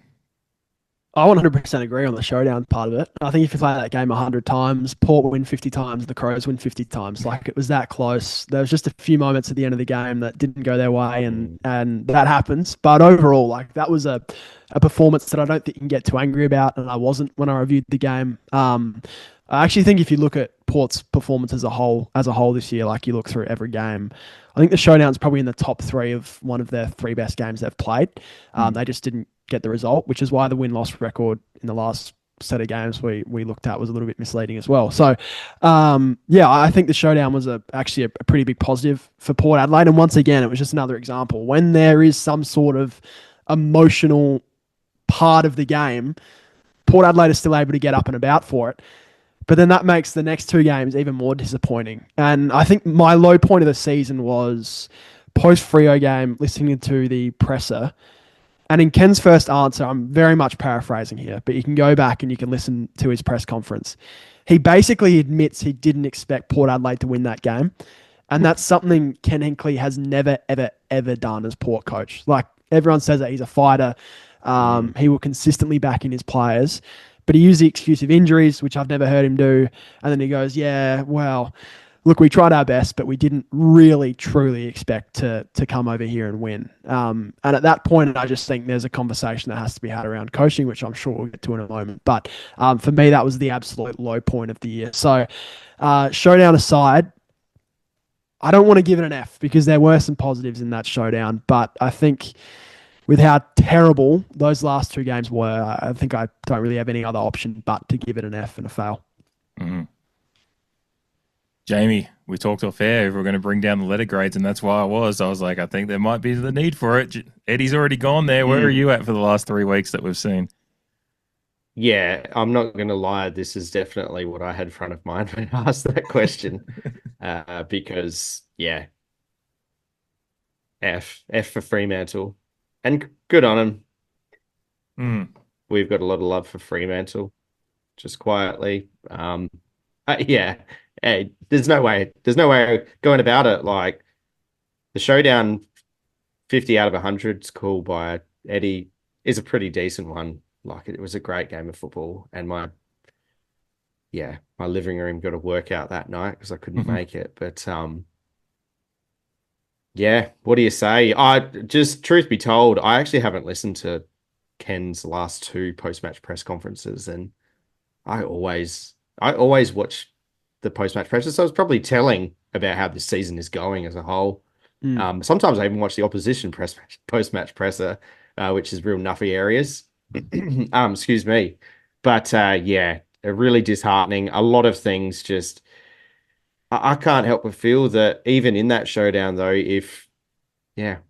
I 100% agree on the showdown part of it. I think if you play that game 100 times, Port win 50 times, the Crows win 50 times. Like, it was that close. There was just a few moments at the end of the game that didn't go their way, and that happens. But overall, like, that was a performance that I don't think you can get too angry about, and I wasn't when I reviewed the game. I actually think if you look at Port's performance as a whole this year, like you look through every game, I think the showdown's probably in the top three of one of their three best games they've played. They just didn't get the result, which is why the win-loss record in the last set of games we looked at was a little bit misleading as well. So, yeah, I think the showdown was actually a pretty big positive for Port Adelaide. And once again, it was just another example. When there is some sort of emotional part of the game, Port Adelaide is still able to get up and about for it. But then that makes the next two games even more disappointing. And I think my low point of the season was post-Freo game, listening to the presser. And in Ken's first answer, I'm very much paraphrasing here, but you can go back and you can listen to his press conference. He basically admits he didn't expect Port Adelaide to win that game. And that's something Ken Hinkley has never, ever, ever done as Port coach. Like, everyone says that he's a fighter. He will consistently back in his players. But he used the excuse of injuries, which I've never heard him do. And then he goes, yeah, well, look, we tried our best, but we didn't really, truly expect to come over here and win. And at that point, I just think there's a conversation that has to be had around coaching, which I'm sure we'll get to in a moment. But for me, that was the absolute low point of the year. So showdown aside, I don't want to give it an F because there were some positives in that showdown. But I think with how terrible those last two games were, I think I don't really have any other option but to give it an F and a fail. Mm-hmm. Jamie, we talked off air if we're going to bring down the letter grades, and that's why I was like, I think there might be the need for it. Eddie's already gone there. Where are you at for the last 3 weeks that we've seen? Yeah, I'm not going to lie. This is definitely what I had front of mind when I asked that question. Because, yeah, F for Fremantle. And good on him. We've got a lot of love for Fremantle, just quietly. Yeah. Hey, there's no way going about it. Like, the showdown 50 out of 100 is cool by Eddie is a pretty decent one. Like, it was a great game of football, and my living room got a workout that night because I couldn't make it. But yeah, what do you say? Truth be told, I actually haven't listened to Ken's last two post-match press conferences, and I always watch the post-match presser, so it's probably telling about how this season is going as a whole. Sometimes I even watch the opposition post-match presser, which is real nuffy areas. Excuse me. But yeah, really disheartening. A lot of things just... I can't help but feel that even in that showdown, though, if, we're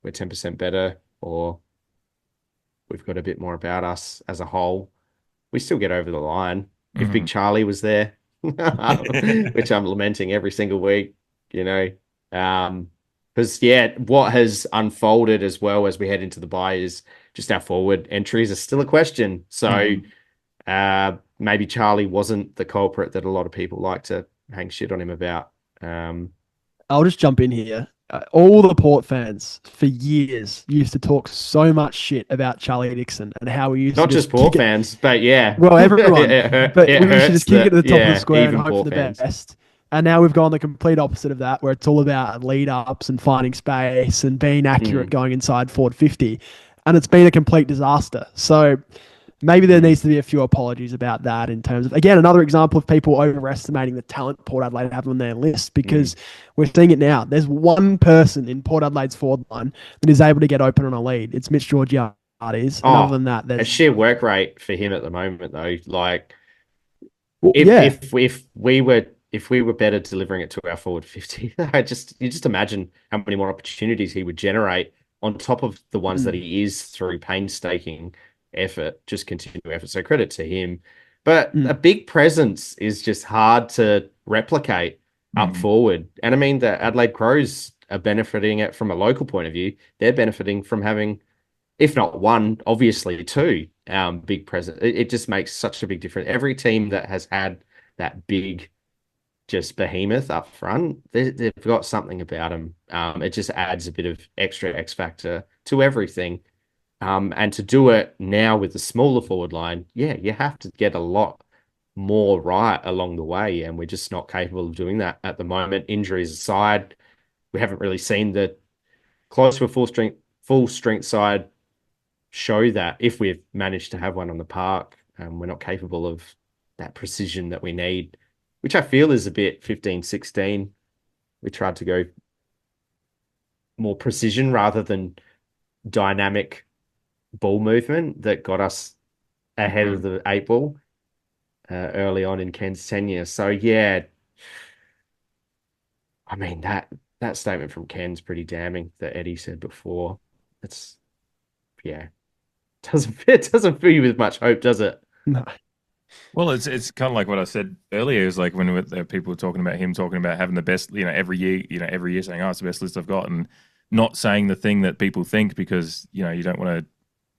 10% better or we've got a bit more about us as a whole, we still get over the line. If Big Charlie was there, which I'm lamenting every single week, because, what has unfolded as well as we head into the bye is just our forward entries are still a question. So maybe Charlie wasn't the culprit that a lot of people like to hang shit on him about. I'll just jump in here. All the Port fans for years used to talk so much shit about Charlie Dixon and how we used not to just Port fans, but yeah. Well, everyone. But we used to just kick it to the top of the square and hope Port for the fans. best. And now we've gone the complete opposite of that, where it's all about lead ups and finding space and being accurate going inside forward 50. And it's been a complete disaster. So maybe there needs to be a few apologies about that in terms of, again, another example of people overestimating the talent Port Adelaide have on their list, because we're seeing it now. There's one person in Port Adelaide's forward line that is able to get open on a lead. It's Mitch Georgiades. And other than that, there's a sheer work rate for him at the moment, though. Like, if we were better delivering it to our forward 50, you just imagine how many more opportunities he would generate on top of the ones that he is through painstaking effort, just continual effort. So credit to him. But a big presence is just hard to replicate up forward. And I mean, the Adelaide Crows are benefiting it from a local point of view. They're benefiting from having, if not one, obviously two big presence. It just makes such a big difference. Every team that has had that big just behemoth up front, they've got something about them. It just adds a bit of extra X factor to everything. And to do it now with the smaller forward line, yeah, you have to get a lot more right along the way, and we're just not capable of doing that at the moment. Injuries aside, we haven't really seen the close to a full strength side show that if we've managed to have one on the park, we're not capable of that precision that we need, which I feel is a bit 15, 16. We tried to go more precision rather than dynamic ball movement that got us ahead of the 8 ball early on in Ken's tenure. So yeah, I mean that statement from Ken's pretty damning that Eddie said before. It's yeah, it doesn't fill you with much hope, does it? No. Well, it's kind of like what I said earlier. It was like when people were talking about him talking about having the best, every year saying, "Oh, it's the best list I've got," and not saying the thing that people think because you don't want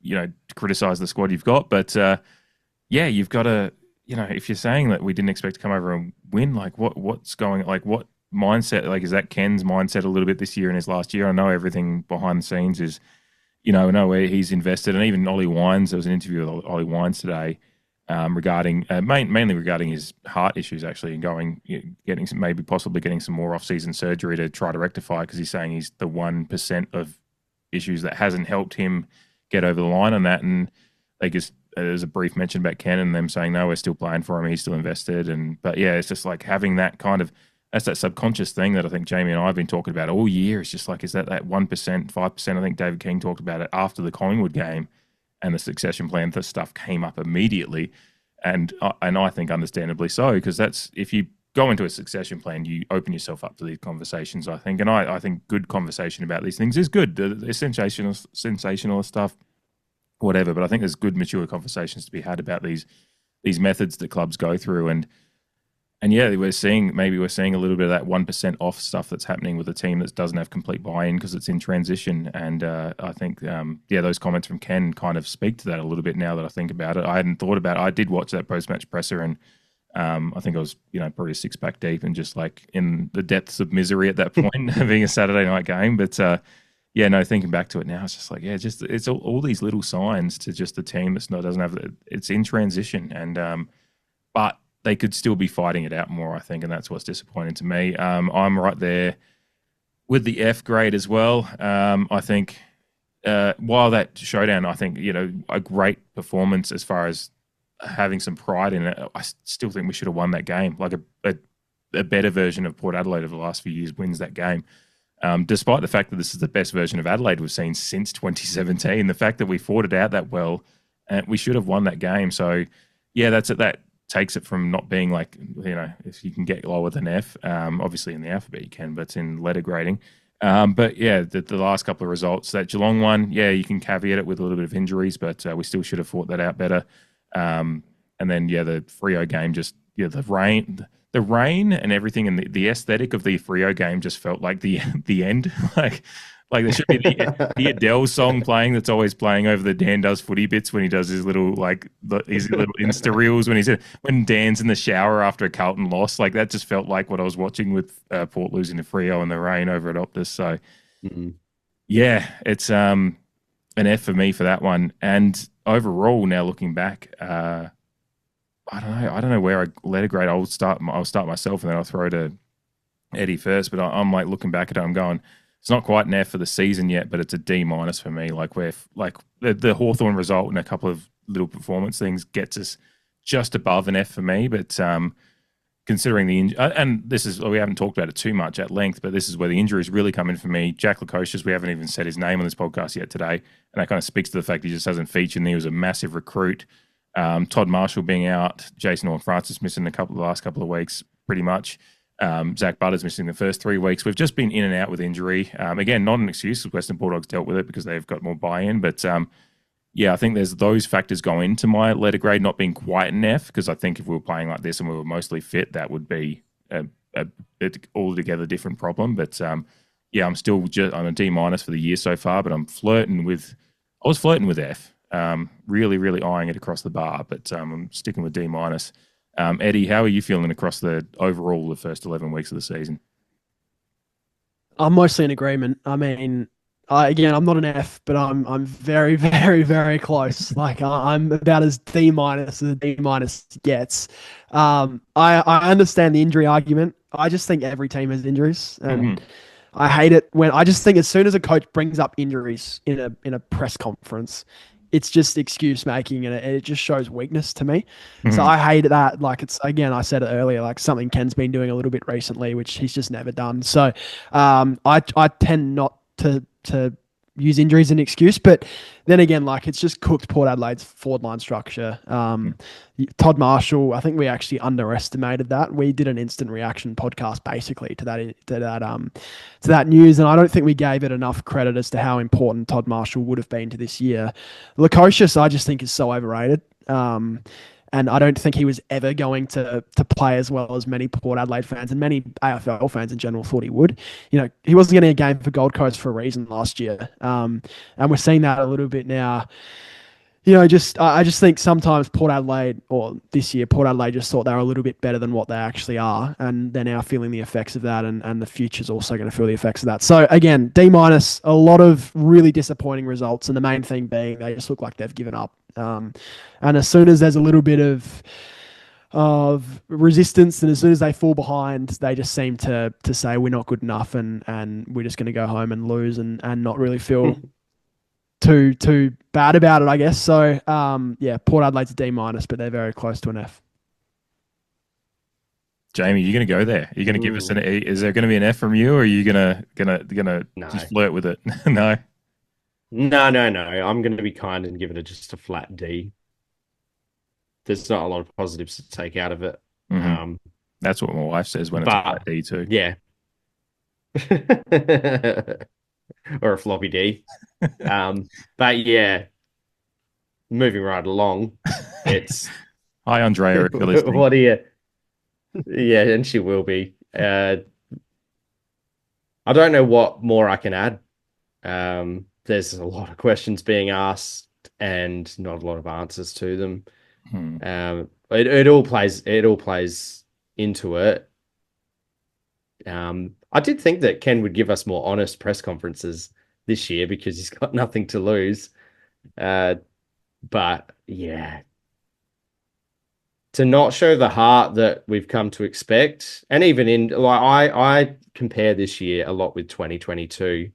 to, criticize the squad you've got. But yeah, you've got to, if you're saying that we didn't expect to come over and win, like what's going, like what mindset, like is that Ken's mindset a little bit this year and his last year? I know everything behind the scenes is, I know where he's invested, and even Ollie Wines. There was an interview with Ollie Wines today. Regarding mainly regarding his heart issues, actually, and getting possibly getting some more off-season surgery to try to rectify, because he's saying he's the 1% of issues that hasn't helped him get over the line on that. And they just there's a brief mention about Ken and them saying no, we're still playing for him, he's still invested, but yeah, it's just like having that kind of that's that subconscious thing that I think Jamie and I have been talking about all year. It's just like, is that 1%, 5%? I think David King talked about it after the Collingwood game. And the succession plan for stuff came up immediately, and I think understandably so, because that's if you go into a succession plan, you open yourself up to these conversations. I think, and I think good conversation about these things is good. The sensational stuff, whatever. But I think there's good, mature conversations to be had about these methods that clubs go through, and yeah, we're seeing a little bit of that 1% off stuff that's happening with a team that doesn't have complete buy-in because it's in transition. And I think, those comments from Ken kind of speak to that a little bit now that I think about it. I hadn't thought about it. I did watch that post-match presser, and I think I was, probably a six-pack deep and just like in the depths of misery at that point, being a Saturday night game. But thinking back to it now, it's just like, it's all these little signs to just a team doesn't have it's in transition, and but they could still be fighting it out more, I think, and that's what's disappointing to me. I'm right there with the F grade as well. I think while that showdown, I think, a great performance as far as having some pride in it, I still think we should have won that game. Like a better version of Port Adelaide over the last few years wins that game. Despite the fact that this is the best version of Adelaide we've seen since 2017, the fact that we fought it out that well, we should have won that game. So, yeah, that's it. That takes it from not being like, if you can get lower than F, obviously in the alphabet you can, but it's in letter grading. But yeah, the last couple of results, that Geelong one, yeah, you can caveat it with a little bit of injuries, but we still should have fought that out better. And then, yeah, the Freo game, just, the rain and everything, and the aesthetic of the Freo game just felt like the end. Like there should be the Adele song playing that's always playing over the Dan Does Footy bits when he does his little Insta reels when Dan's in the shower after a Carlton loss. Like that just felt like what I was watching with Port losing to Freo in the rain over at Optus. So yeah, it's an F for me for that one. And overall, now looking back, I don't know where I letter grade. I'll start myself and then I'll throw to Eddie first. But I'm like looking back at it, I'm going, it's not quite an F for the season yet, but it's a D- for me. Like the Hawthorn result and a couple of little performance things gets us just above an F for me. But considering and this is, we haven't talked about it too much at length, but this is where the injuries really come in for me. Jack Lukosius, we haven't even said his name on this podcast yet today, and that kind of speaks to the fact he just hasn't featured. And he was a massive recruit. Todd Marshall being out, Jason Horne-Francis missing the last couple of weeks, pretty much. Zach Butters missing the first 3 weeks. We've just been in and out with injury. Again, not an excuse. Western Bulldogs dealt with it because they've got more buy-in. But I think there's those factors go into my letter grade not being quite an F, because I think if we were playing like this and we were mostly fit, that would be a altogether different problem. But I'm still on a D- for the year so far. But I was flirting with F. Really, really eyeing it across the bar. But I'm sticking with D-. Eddie, how are you feeling across the first 11 weeks of the season? I'm mostly in agreement. I mean, Again, I'm not an F, but I'm very, very, very close. Like I'm about as D minus as a D minus gets. I understand the injury argument. I just think every team has injuries, and I hate it when I just think as soon as a coach brings up injuries in a press conference, it's just excuse making, and it just shows weakness to me. So I hate that. Like it's again, I said it earlier, like something Ken's been doing a little bit recently, which he's just never done. So I tend not to use injuries as an excuse, but then again, like it's just cooked Port Adelaide's forward line structure. Todd Marshall, I think we actually underestimated that. We did an instant reaction podcast basically to that news, and I don't think we gave it enough credit as to how important Todd Marshall would have been to this year. Lukosius, I just think is so overrated. And I don't think he was ever going to play as well as many Port Adelaide fans and many AFL fans in general thought he would. You know, he wasn't getting a game for Gold Coast for a reason last year. And we're seeing that a little bit now. You know, I just think sometimes Port Adelaide, or this year, Port Adelaide just thought they were a little bit better than what they actually are. And they're now feeling the effects of that. And the future's also going to feel the effects of that. So again, D minus, a lot of really disappointing results. And the main thing being they just look like they've given up. And as soon as there's a little bit of resistance, and as soon as they fall behind, they just seem to say we're not good enough, and we're just going to go home and lose, and not really feel too bad about it, I guess. So yeah, Port Adelaide's a D minus, but they're very close to an F. Jamie, you're going to go there. You're going to give us an E. Is there going to be an F from you, or are you gonna No. just flirt with it? No. No. I'm going to be kind and give it just a flat D. There's not a lot of positives to take out of it. That's what my wife says when it's a flat D too. Yeah. Or a floppy D. But yeah, moving right along, it's... Hi, Andrea, if you're listening. What do you... Yeah, and she will be. I don't know what more I can add. There's a lot of questions being asked and not a lot of answers to them. It all plays into it. I did think that Ken would give us more honest press conferences this year because he's got nothing to lose. But yeah, to not show the heart that we've come to expect, and even in like I compare this year a lot with 2022.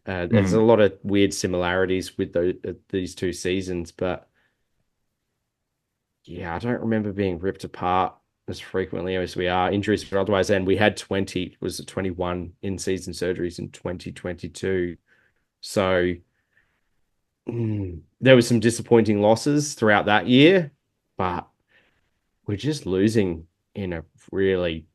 There's a lot of weird similarities with these two seasons, but yeah, I don't remember being ripped apart as frequently as we are. Injuries or otherwise, and we had 21 in-season surgeries in 2022. So there was some disappointing losses throughout that year, but we're just losing in a really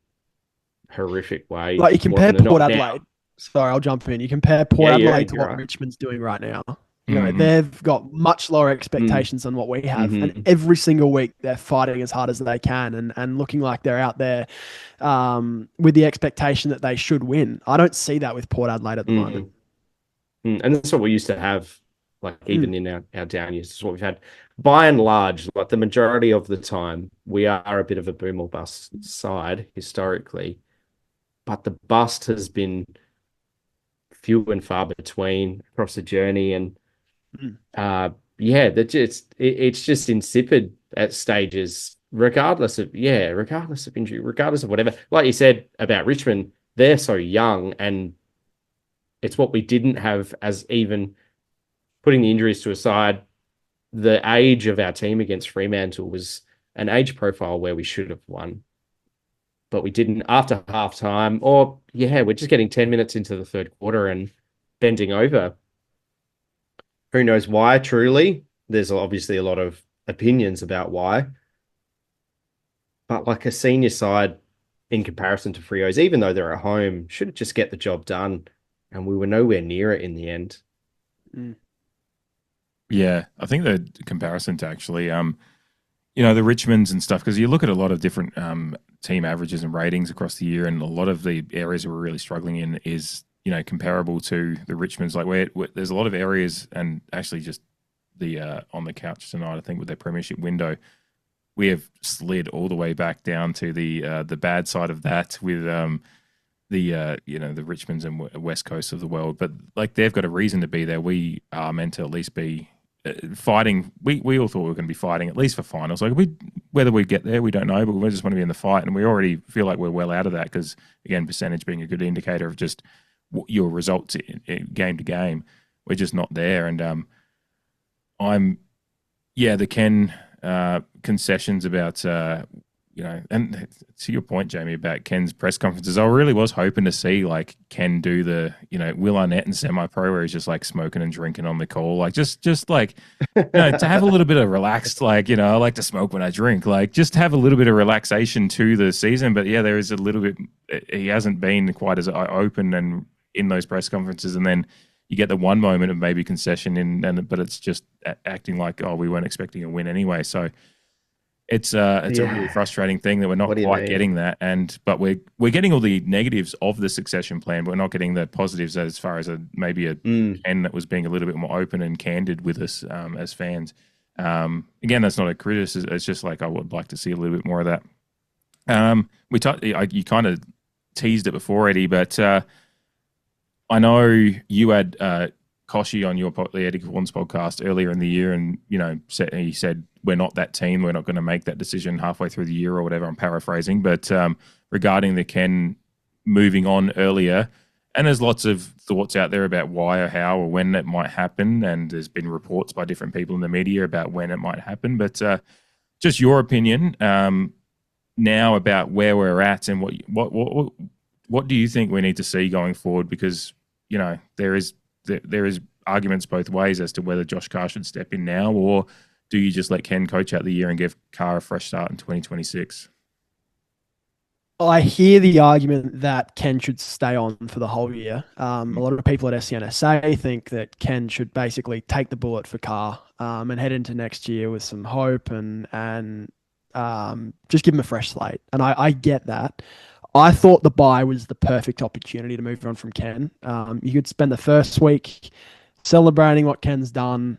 horrific way. Like you compare Port Adelaide. Sorry, I'll jump in. You compare Port Adelaide to what Richmond's doing right now. You know, they've got much lower expectations than what we have. And every single week they're fighting as hard as they can and looking like they're out there with the expectation that they should win. I don't see that with Port Adelaide at the moment. And that's what we used to have, like even in our down years. That's what we've had. By and large, like the majority of the time, we are a bit of a boom or bust side historically. But the bust has been few and far between across the journey, and it's just insipid at stages, regardless of injury, regardless of whatever. Like you said about Richmond, they're so young, and it's what we didn't have. As even putting the injuries to aside, the age of our team against Fremantle was an age profile where we should have won. But we didn't after halftime, or we're just getting 10 minutes into the third quarter and bending over. Who knows why, truly? There's obviously a lot of opinions about why. But like a senior side in comparison to Freos, even though they're at home, should just get the job done. And we were nowhere near it in the end. Yeah, I think the comparison to actually, the Richmonds and stuff, because you look at a lot of different team averages and ratings across the year, and a lot of the areas we're really struggling in is, comparable to the Richmonds. Like where there's a lot of areas, and actually just the on the couch tonight, I think with their premiership window, we have slid all the way back down to the bad side of that with the Richmonds and West Coast of the world, but like they've got a reason to be there. We are meant to at least be fighting. We all thought we were going to be fighting at least for finals. Like whether we get there, we don't know, but we just want to be in the fight, and we already feel like we're well out of that because again, percentage being a good indicator of just your results in game to game. We're just not there, and the Ken concessions about and to your point, Jamie, about Ken's press conferences, I really was hoping to see like Ken do the Will Arnett and semi-pro where he's just like smoking and drinking on the call, like just like to have a little bit of relaxed, like I like to smoke when I drink, like just have a little bit of relaxation to the season. But yeah, there is a little bit. He hasn't been quite as open and in those press conferences, and then you get the one moment of maybe concession but it's just acting like, oh, we weren't expecting a win anyway. So it's a really frustrating thing that we're not quite getting that, but we're getting all the negatives of the succession plan, but we're not getting the positives as far as maybe a Ken that was being a little bit more open and candid with us as fans. Again, that's not a criticism. It's just like I would like to see a little bit more of that. You kind of teased it before, Eddie, but I know you had Koshi on the Eddie Cornes podcast earlier in the year, and he said we're not that team. We're not going to make that decision halfway through the year or whatever. I'm paraphrasing, but regarding the Ken moving on earlier, and there's lots of thoughts out there about why or how or when it might happen, and there's been reports by different people in the media about when it might happen. But just your opinion now about where we're at and what do you think we need to see going forward? Because there is arguments both ways as to whether Josh Carr should step in now, or do you just let Ken coach out the year and give Carr a fresh start in 2026? I hear the argument that Ken should stay on for the whole year. A lot of people at SCNSA think that Ken should basically take the bullet for Carr and head into next year with some hope and just give him a fresh slate. And I get that. I thought the bye was the perfect opportunity to move on from Ken. You could spend the first week celebrating what Ken's done,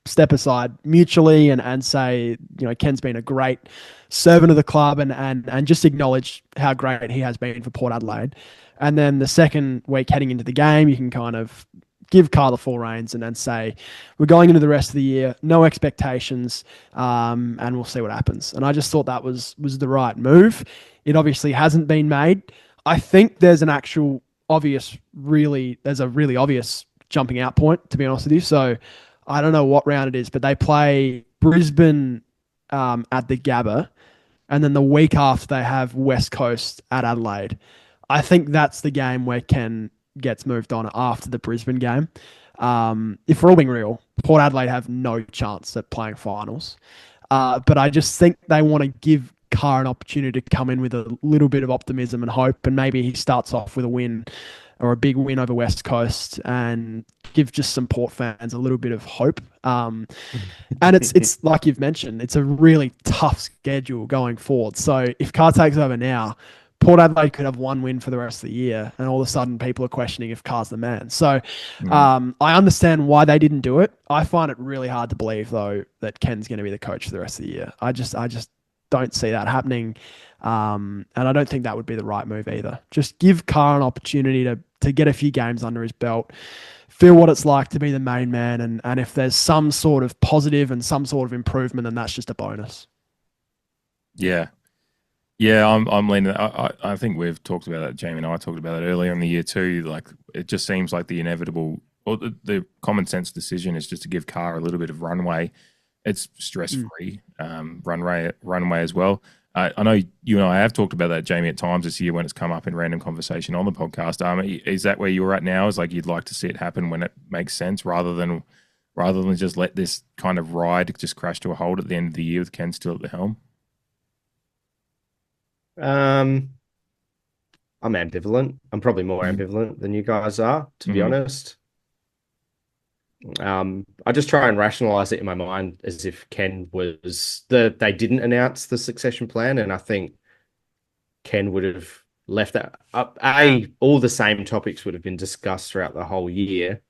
step aside mutually and say, Ken's been a great servant of the club and just acknowledge how great he has been for Port Adelaide. And then the second week heading into the game, you can kind of give Carr the full reins and then say, we're going into the rest of the year, no expectations, and we'll see what happens. And I just thought that was the right move. It obviously hasn't been made. I think there's a really obvious jumping out point, to be honest with you. So I don't know what round it is, but they play Brisbane at the Gabba, and then the week after they have West Coast at Adelaide. I think that's the game where Ken gets moved on after the Brisbane game. If we're all being real, Port Adelaide have no chance at playing finals. But I just think they want to give Carr an opportunity to come in with a little bit of optimism and hope, and maybe he starts off with a win or a big win over West Coast and give just some Port fans a little bit of hope. And it's like you've mentioned, it's a really tough schedule going forward. So if Carr takes over now, Port Adelaide could have one win for the rest of the year, and all of a sudden people are questioning if Carr's the man. So I understand why they didn't do it. I find it really hard to believe, though, that Ken's going to be the coach for the rest of the year. I just don't see that happening, and I don't think that would be the right move either. Just give Carr an opportunity to get a few games under his belt, feel what it's like to be the main man, and if there's some sort of positive and some sort of improvement, then that's just a bonus. Yeah. Yeah, I'm leaning. I think we've talked about that. Jamie and I talked about it earlier in the year too. Like, it just seems like the inevitable, or the common sense decision is just to give Carr a little bit of runway. It's stress free runway as well. I know you and I have talked about that, Jamie, at times this year when it's come up in random conversation on the podcast. Is that where you're at now? Is like you'd like to see it happen when it makes sense, rather than just let this kind of ride just crash to a halt at the end of the year with Ken still at the helm? I'm ambivalent. I'm probably more ambivalent than you guys are, to be honest. I just try and rationalize it in my mind as if Ken they didn't announce the succession plan, and I think Ken would have left that up. All the same topics would have been discussed throughout the whole year,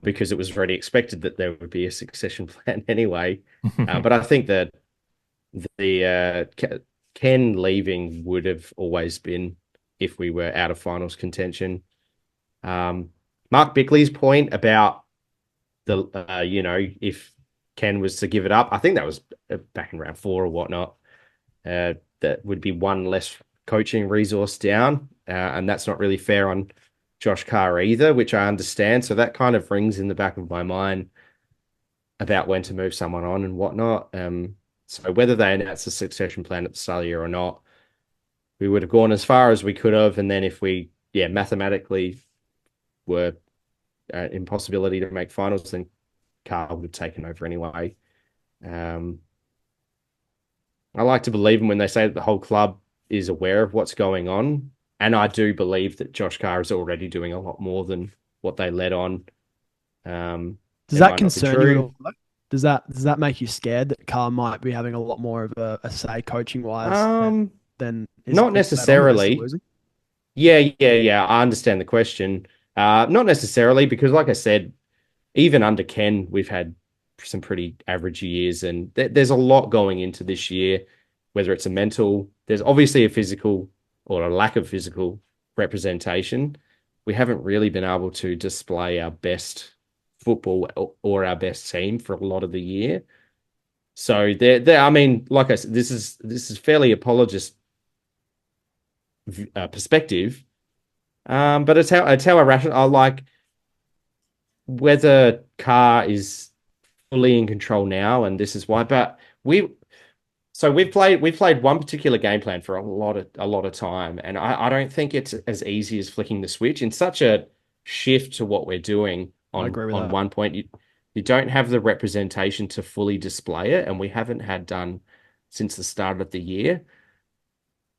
because it was already expected that there would be a succession plan anyway. But I think that Ken leaving would have always been if we were out of finals contention. Mark Bickley's point about if Ken was to give it up, I think that was back in round 4 or whatnot. That would be one less coaching resource down, and that's not really fair on Josh Carr either, which I understand. So that kind of rings in the back of my mind about when to move someone on and whatnot. So whether they announce a succession plan at the start of the year or not, we would have gone as far as we could have. And then if we, mathematically were impossibility to make finals, then Carl would have taken over anyway. I like to believe them when they say that the whole club is aware of what's going on. And I do believe that Josh Carr is already doing a lot more than what they let on. Does that concern you at all? Does that make you scared that Carr might be having a lot more of a say coaching wise than not necessarily? Yeah. I understand the question. Not necessarily, because like I said, even under Ken, we've had some pretty average years, and there's a lot going into this year, whether it's a mental, there's obviously a physical or a lack of physical representation. We haven't really been able to display our best football or our best team for a lot of the year. So I mean, like I said, this is fairly apologist perspective, but it's how irrational. I like whether Carr is fully in control now, and this is why. But we've played one particular game plan for a lot of time, and I don't think it's as easy as flicking the switch in such a shift to what we're doing. On one point, you don't have the representation to fully display it, and we haven't had done since the start of the year.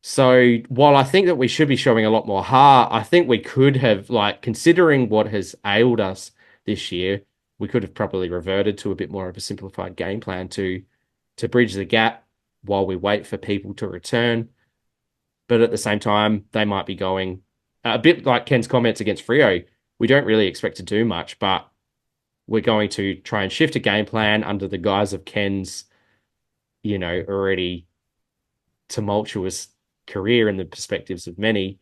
So while I think that we should be showing a lot more heart, I think we could have, considering what has ailed us this year, we could have probably reverted to a bit more of a simplified game plan to bridge the gap while we wait for people to return. But at the same time, they might be going a bit like Ken's comments against Freo. We don't really expect to do much, but we're going to try and shift a game plan under the guise of Ken's, already tumultuous career in the perspectives of many.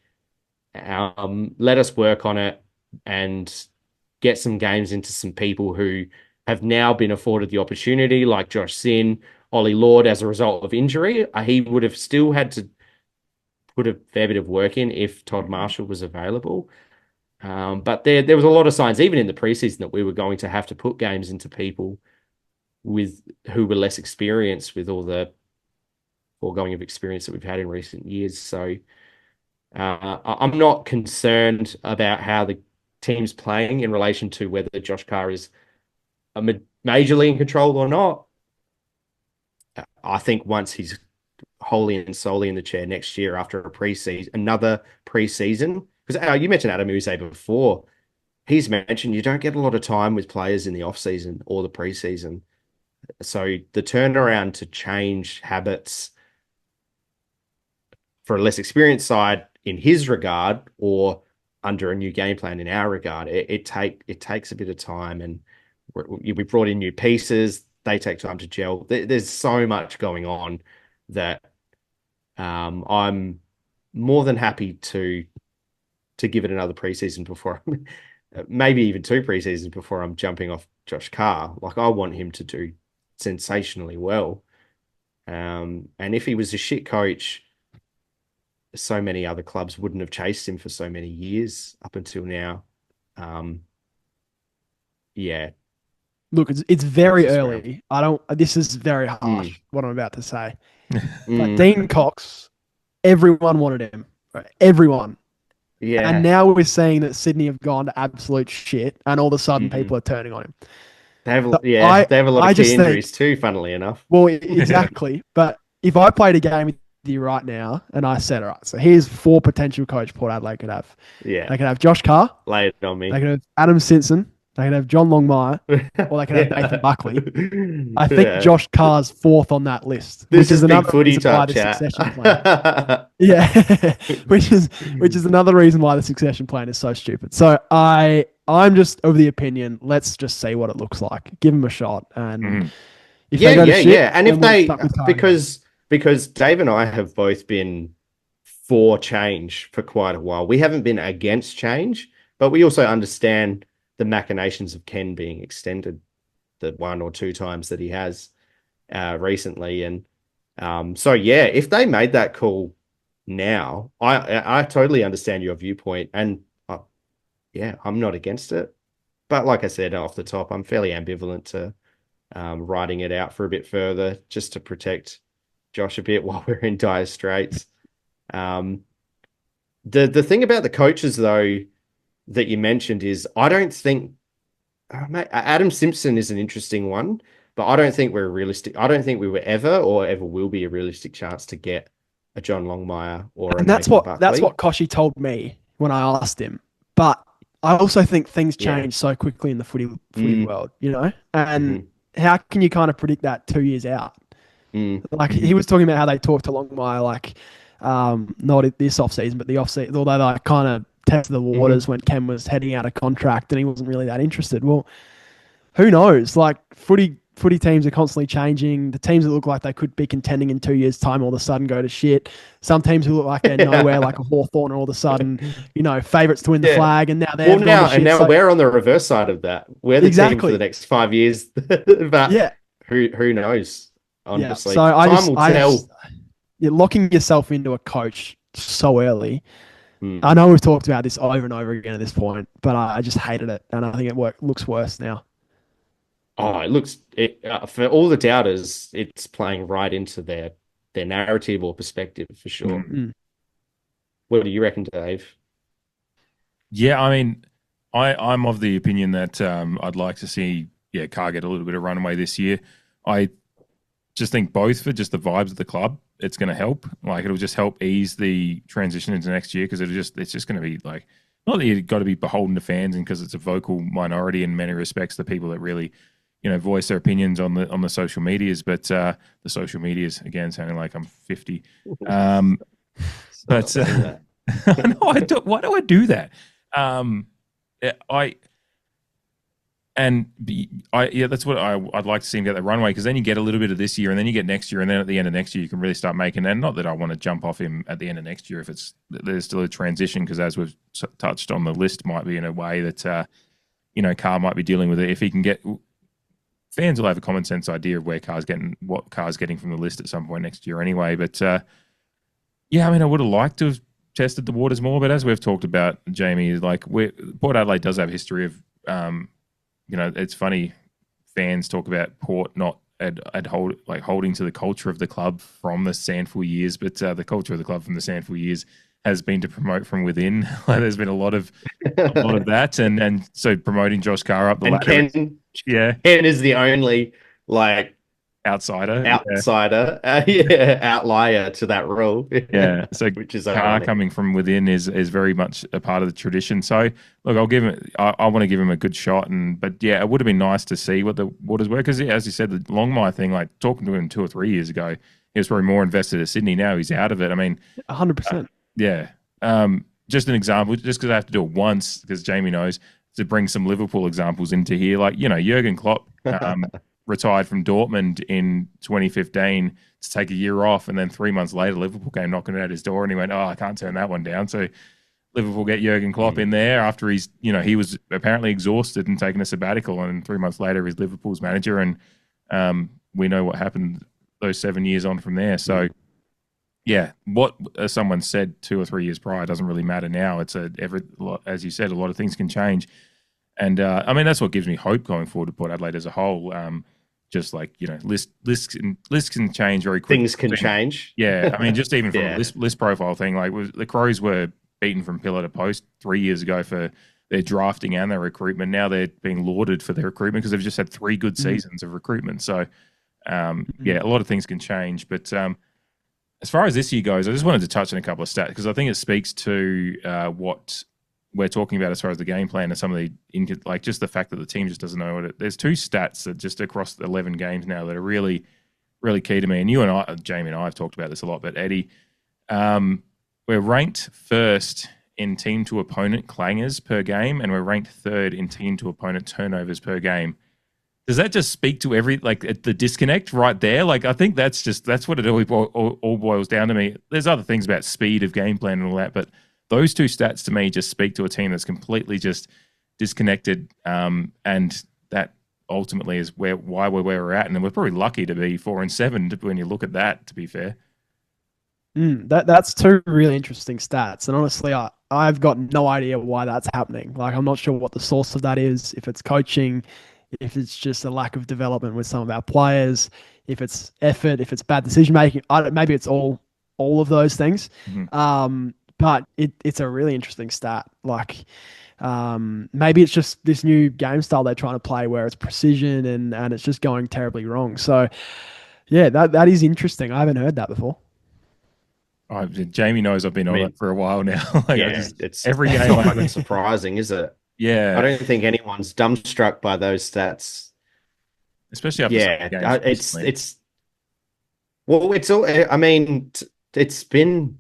Let us work on it and get some games into some people who have now been afforded the opportunity, like Josh Sin, Ollie Lord, as a result of injury. He would have still had to put a fair bit of work in if Todd Marshall was available. But there was a lot of signs, even in the preseason, that we were going to have to put games into people who were less experienced with all the foregoing of experience that we've had in recent years. So I'm not concerned about how the team's playing in relation to whether Josh Carr is majorly in control or not. I think once he's wholly and solely in the chair next year after another preseason, because you mentioned Adam Uze before, he's mentioned you don't get a lot of time with players in the off-season or the preseason. So the turnaround to change habits for a less experienced side in his regard or under a new game plan in our regard, it takes a bit of time, and we brought in new pieces. They take time to gel. There's so much going on that I'm more than happy to give it another preseason before, maybe even 2 preseasons before I'm jumping off Josh Carr. I want him to do sensationally well. And if he was a shit coach, so many other clubs wouldn't have chased him for so many years up until now. Look, it's very early. This is very harsh, what I'm about to say. But Dean Cox, everyone wanted him. Right? Everyone. Yeah. And now we're seeing that Sydney have gone to absolute shit, and all of a sudden people are turning on him. They have a lot of key injuries too, funnily enough. Well, exactly. But if I played a game with you right now and I said, all right, so here's 4 potential coach Port Adelaide could have. Yeah. They could have Josh Carr. Lay it on me. They could have Adam Simpson. They could have John Longmire, or they could have Nathan Buckley. I think Josh Carr's 4th on that list. This is another footy type chat. Yeah, which is another reason why the succession plan is so stupid. So I'm just of the opinion, let's just see what it looks like. Give them a shot, and if they go to shit, and if they because Dave and I have both been for change for quite a while. We haven't been against change, but we also understand the machinations of Ken being extended the 1 or 2 times that he has recently. And so, yeah, if they made that call now, I totally understand your viewpoint. And yeah, I'm not against it. But like I said, off the top, I'm fairly ambivalent to riding it out for a bit further just to protect Josh a bit while we're in dire straits. The thing about the coaches, though, that you mentioned is I don't think mate, Adam Simpson is an interesting one, but I don't think we're realistic. I don't think we were ever or ever will be a realistic chance to get a John Longmire or a that's Nathan what Buckley. Koshy told me when I asked him. But I also think things change so quickly in the footy world, you know? And how can you kind of predict that 2 years out? Like he was talking about how they talked to Longmire, like not this offseason, but the offseason, although they kind of tested the waters when Ken was heading out of contract and he wasn't really that interested. Well, who knows? Like footy teams are constantly changing. The teams that look like they could be contending in 2 years' time all of a sudden go to shit. Some teams who look like they're nowhere, like a Hawthorn, all of a sudden, you know, favourites to win the flag, and now they're now we're on the reverse side of that. We're the team for the next 5 years, but who knows? Honestly, so time will tell. You're locking yourself into a coach so early. I know we've talked about this over and over again at this point, but I just hated it, and I think it looks worse now. Oh, it looks for all the doubters, it's playing right into their narrative or perspective for sure. What do you reckon, Dave? Yeah, I mean, I'm of the opinion that I'd like to see Carr get a little bit of runway this year. I just think both for just the vibes of the club, it's going to help. Like it'll just help ease the transition into next year because it's just going to be like not that you've got to be beholden to fans and because it's a vocal minority in many respects, the people that really voice their opinions on the social medias, but the social medias again sounding like I'm 50. But no, I don't. Why do I do that? That's what I'd like to see him get that runway because then you get a little bit of this year and then you get next year and then at the end of next year you can really start making. And not that I want to jump off him at the end of next year if there's still a transition because as we've touched on, the list might be in a way that Carr might be dealing with it if he can get. Fans will have a common sense idea of what Carr's getting from the list at some point next year anyway. But I mean, I would have liked to have tested the waters more. But as we've talked about, Jamie, like Port Adelaide does have history of, it's funny. Fans talk about Port not holding to the culture of the club from the Sandful years, but the culture of the club from the Sandful years has been to promote from within. There's been a lot of that, and so promoting Josh Carr up the ladder. Ken is the only outsider, outlier to that rule. So which is Carr coming from within is very much a part of the tradition. So look, I'll give him. I want to give him a good shot, but it would have been nice to see what the waters were because as you said, the Longmire thing, like talking to him 2 or 3 years ago, he was probably more invested at Sydney. Now he's out of it. I mean, 100%. Just an example, just because I have to do it once, because Jamie knows, to bring some Liverpool examples into here. Like, Jurgen Klopp retired from Dortmund in 2015 to take a year off, and then 3 months later, Liverpool came knocking at his door, and he went, "Oh, I can't turn that one down." So Liverpool get Jurgen Klopp in there after he was apparently exhausted and taking a sabbatical, and 3 months later, he's Liverpool's manager, and we know what happened those 7 years on from there. So. What someone said 2 or 3 years prior doesn't really matter now. It's as you said, a lot of things can change, and I mean that's what gives me hope going forward to Port Adelaide as a whole. Just like lists can change very quickly. Things can change. I mean just even from a list profile thing, like the Crows were beaten from pillar to post 3 years ago for their drafting and their recruitment. Now they're being lauded for their recruitment because they've just had 3 good seasons of recruitment. So a lot of things can change, but. As far as this year goes, I just wanted to touch on a couple of stats because I think it speaks to what we're talking about as far as the game plan and some of the just the fact that the team just doesn't know what it. There's 2 stats that just across the 11 games now that are really, really key to me. And you and I, Jamie and I, have talked about this a lot. But Eddie, we're ranked first in team to opponent clangers per game, and we're ranked third in team to opponent turnovers per game. Does that just speak to the disconnect right there? Like, I think that's what it all boils down to me. There's other things about speed of game plan and all that, but those two stats to me just speak to a team that's completely just disconnected. And that ultimately is why we're where we're at. And we're probably lucky to be 4-7 when you look at that, to be fair. That's two really interesting stats. And honestly, I've got no idea why that's happening. Like, I'm not sure what the source of that is, if it's coaching, if it's just a lack of development with some of our players, if it's effort, if it's bad decision making. Maybe it's all of those things. But it's a really interesting stat. Like, maybe it's just this new game style they're trying to play where it's precision and it's just going terribly wrong. So yeah, that is interesting. I haven't heard that before. Jamie knows I've been on it for a while now. It's every game. Not even surprising, is it? Yeah, I don't think anyone's dumbstruck by those stats, especially after it's well, it's all. I mean, it's been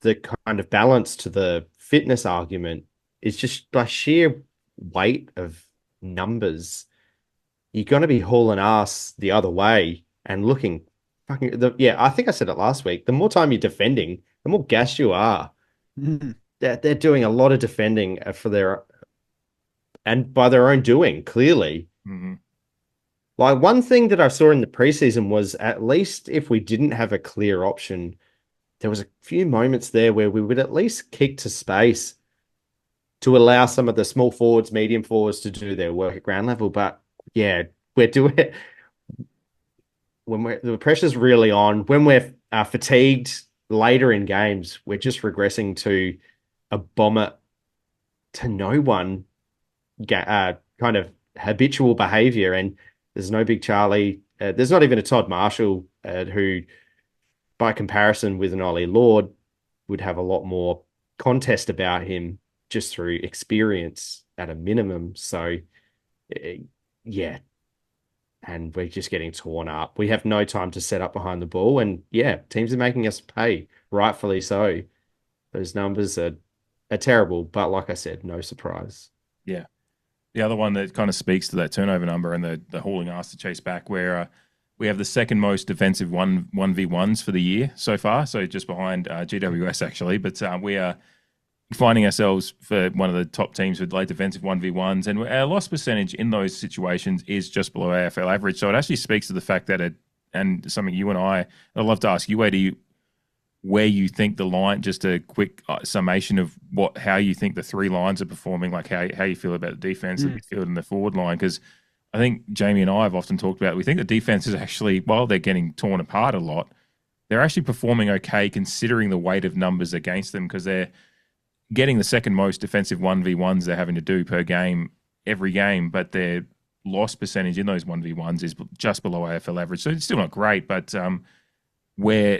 the kind of balance to the fitness argument is just by sheer weight of numbers. You're going to be hauling ass the other way and looking. I think I said it last week. The more time you're defending, the more gassed you are. They're doing a lot of defending and by their own doing, clearly. Like, one thing that I saw in the preseason was, at least if we didn't have a clear option, there was a few moments there where we would at least kick to space to allow some of the small forwards, medium forwards to do their work at ground level. But yeah, we're doing it. When the pressure's really on, when we're fatigued later in games, we're just regressing to a bomber to no one kind of habitual behavior. And there's no Big Charlie. There's not even a Todd Marshall who, by comparison with an Ollie Lord, would have a lot more contest about him just through experience at a minimum. So, yeah. And we're just getting torn up. We have no time to set up behind the ball. And yeah, teams are making us pay, rightfully so. Those numbers are terrible. But like I said, no surprise. Yeah. The other one that kind of speaks to that turnover number and the hauling ass to chase back, where we have the second most defensive 1v1s for the year so far. So just behind GWS, actually. But we are finding ourselves for one of the top teams with late defensive 1v1s, and our loss percentage in those situations is just below AFL average. So it actually speaks to the fact that and something you and I'd love to ask you, where you think the line, just a quick summation of how you think the three lines are performing, like how you feel about the defense, the midfield and the forward line. Because I think Jamie and I have often talked about, we think the defense is actually, while they're getting torn apart a lot, they're actually performing okay considering the weight of numbers against them, because they're getting the second most defensive 1v1s they're having to do per game every game, but their loss percentage in those 1v1s is just below AFL average. So it's still not great, but where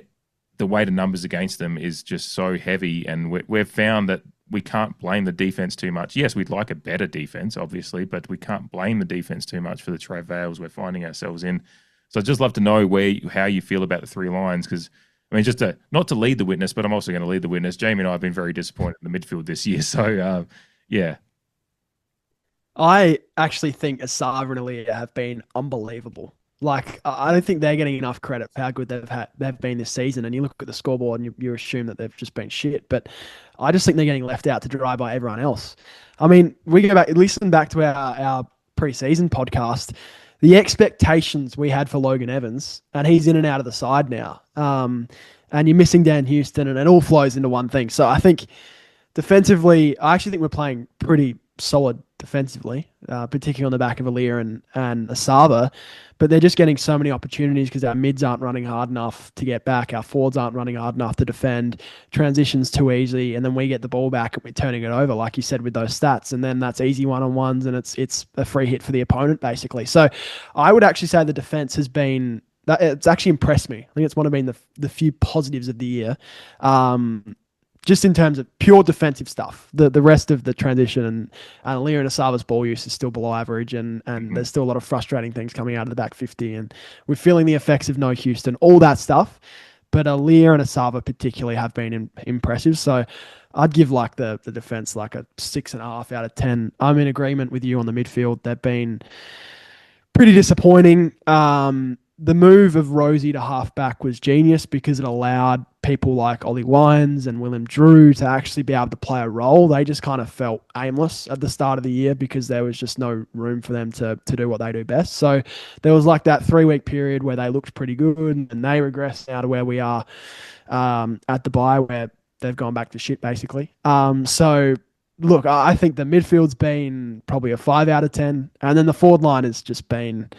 the weight of numbers against them is just so heavy, and we've found that we can't blame the defense too much. Yes, we'd like a better defense, obviously, but we can't blame the defense too much for the travails we're finding ourselves in. So I'd just love to know how you feel about the three lines, because I mean, just not to lead the witness, but I'm also going to lead the witness. Jamie and I have been very disappointed in the midfield this year. So, yeah. I actually think Asava and Aaliyah have been unbelievable. Like, I don't think they're getting enough credit for how good they've been this season. And you look at the scoreboard and you assume that they've just been shit. But I just think they're getting left out to dry by everyone else. I mean, listen back to our preseason podcast. The expectations we had for Logan Evans, and he's in and out of the side now. And you're missing Dan Houston, and it all flows into one thing. So I think defensively, I actually think we're playing pretty solid defensively, particularly on the back of Aaliyah and Asava. But they're just getting so many opportunities because our mids aren't running hard enough to get back. Our forwards aren't running hard enough to defend. Transitions too easy, and then we get the ball back and we're turning it over, like you said, with those stats. And then that's easy one-on-ones, and it's a free hit for the opponent, basically. So I would actually say the defense has been... It's actually impressed me. I think it's one of the few positives of the year. Just in terms of pure defensive stuff. The rest of the transition and Aaliyah and Asava's ball use is still below average, and there's still a lot of frustrating things coming out of the back 50, and we're feeling the effects of no Houston, all that stuff. but Aaliyah and Asava particularly have been impressive. So I'd give like the defense like a 6.5 out of 10. I'm in agreement with you on the midfield. They've been pretty disappointing. The move of Rosie to halfback was genius because it allowed people like Ollie Wines and Willem Drew to actually be able to play a role. They just kind of felt aimless at the start of the year because there was just no room for them to do what they do best. So there was like that 3-week period where they looked pretty good and they regressed now to where we are at the bye where they've gone back to shit basically. So look, I think the midfield's been probably a 5 out of 10 and then the forward line has just been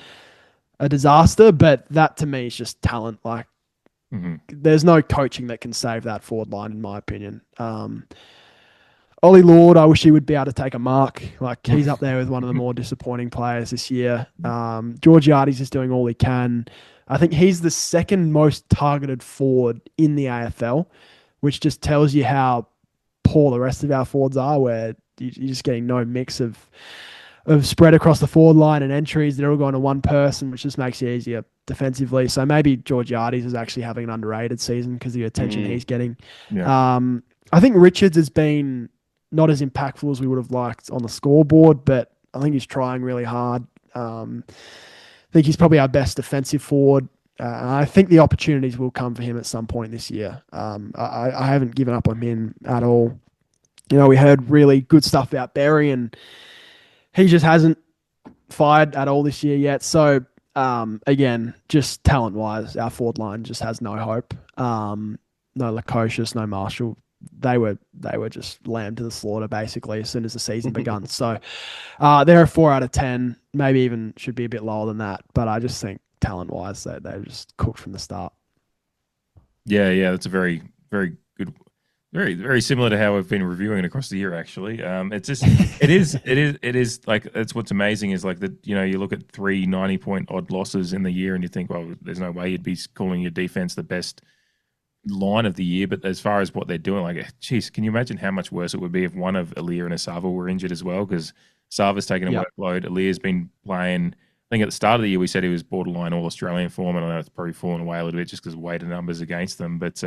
a disaster, but that to me is just talent. Like, there's no coaching that can save that forward line, in my opinion. Ollie Lord, I wish he would be able to take a mark. Like, he's up there with one of the more disappointing players this year. Georgiades is doing all he can. I think he's the second most targeted forward in the AFL, which just tells you how poor the rest of our forwards are, where you're just getting no mix of spread across the forward line and entries. They're all going to one person, which just makes it easier defensively. So maybe Georgiades is actually having an underrated season because of the attention he's getting. Yeah. I think Richards has been not as impactful as we would have liked on the scoreboard, but I think he's trying really hard. I think he's probably our best defensive forward. I think the opportunities will come for him at some point this year. I haven't given up on him at all. You know, we heard really good stuff about Berry and he just hasn't fired at all this year yet. So, again, just talent-wise, our forward line just has no hope. No Lukosius, no Marshall. They were just lamb to the slaughter, basically, as soon as the season begun. So, they're a 4 out of 10. Maybe even should be a bit lower than that. But I just think talent-wise, they're just cooked from the start. Yeah, that's a very, very good. Very, very similar to how we've been reviewing it across the year. Actually, it's just it is like that's what's amazing is like that. You know, you look at 3 90-point odd losses in the year, and you think, well, there's no way you'd be calling your defense the best line of the year. But as far as what they're doing, like, geez, can you imagine how much worse it would be if one of Aaliyah and Asava were injured as well? Because Asava's taken a workload. Aaliyah's been playing. I think at the start of the year we said he was borderline All Australian form, and I know it's probably fallen away a little bit just because of weight and numbers against them, but.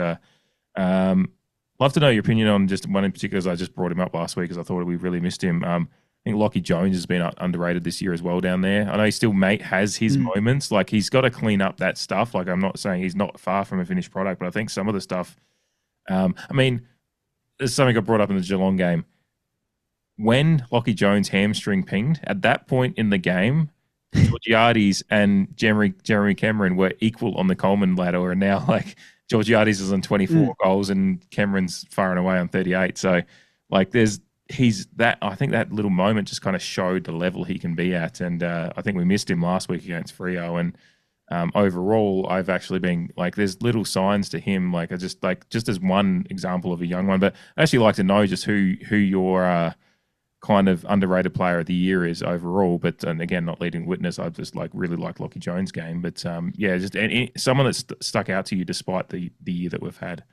Love to know your opinion on just one in particular, as I just brought him up last week because I thought we really missed him. I think Lachie Jones has been underrated this year as well down there. I know he still has his moments. Like, he's got to clean up that stuff. Like, I'm not saying he's not far from a finished product, but I think some of the stuff, I mean, there's something I brought up in the Geelong game. When Lachie Jones hamstring pinged, at that point in the game, Georgiades and Jeremy Cameron were equal on the Coleman ladder, and now, like, Georgiades is on 24 goals and Cameron's far and away on 38. So, like, I think that little moment just kind of showed the level he can be at. And I think we missed him last week against Freo. And overall, I've actually been like, there's little signs to him. Like, just as one example of a young one, but I actually like to know just who your kind of underrated player of the year is overall. But and again, not leading witness, I just really like Lachie Jones' game. But just someone that's stuck out to you despite the year that we've had.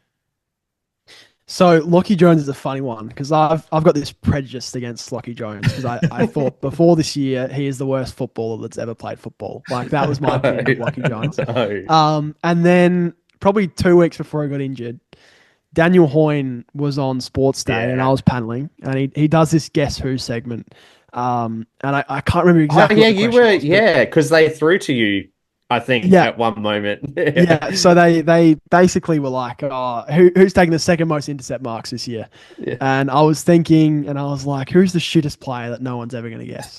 So Lachie Jones is a funny one because I've got this prejudice against Lachie Jones because I thought before this year he is the worst footballer that's ever played football. Like, that was my opinion of Lachie Jones. And then probably 2 weeks before he got injured, Daniel Hoyne was on Sports Day and I was paneling, and he does this Guess Who segment. And I can't remember exactly. Oh, yeah, you were, because they threw to you, I think, at one moment. Yeah, so they basically were like, oh, who's taking the second most intercept marks this year? Yeah. And I was thinking, and I was like, who's the shittest player that no one's ever going to guess?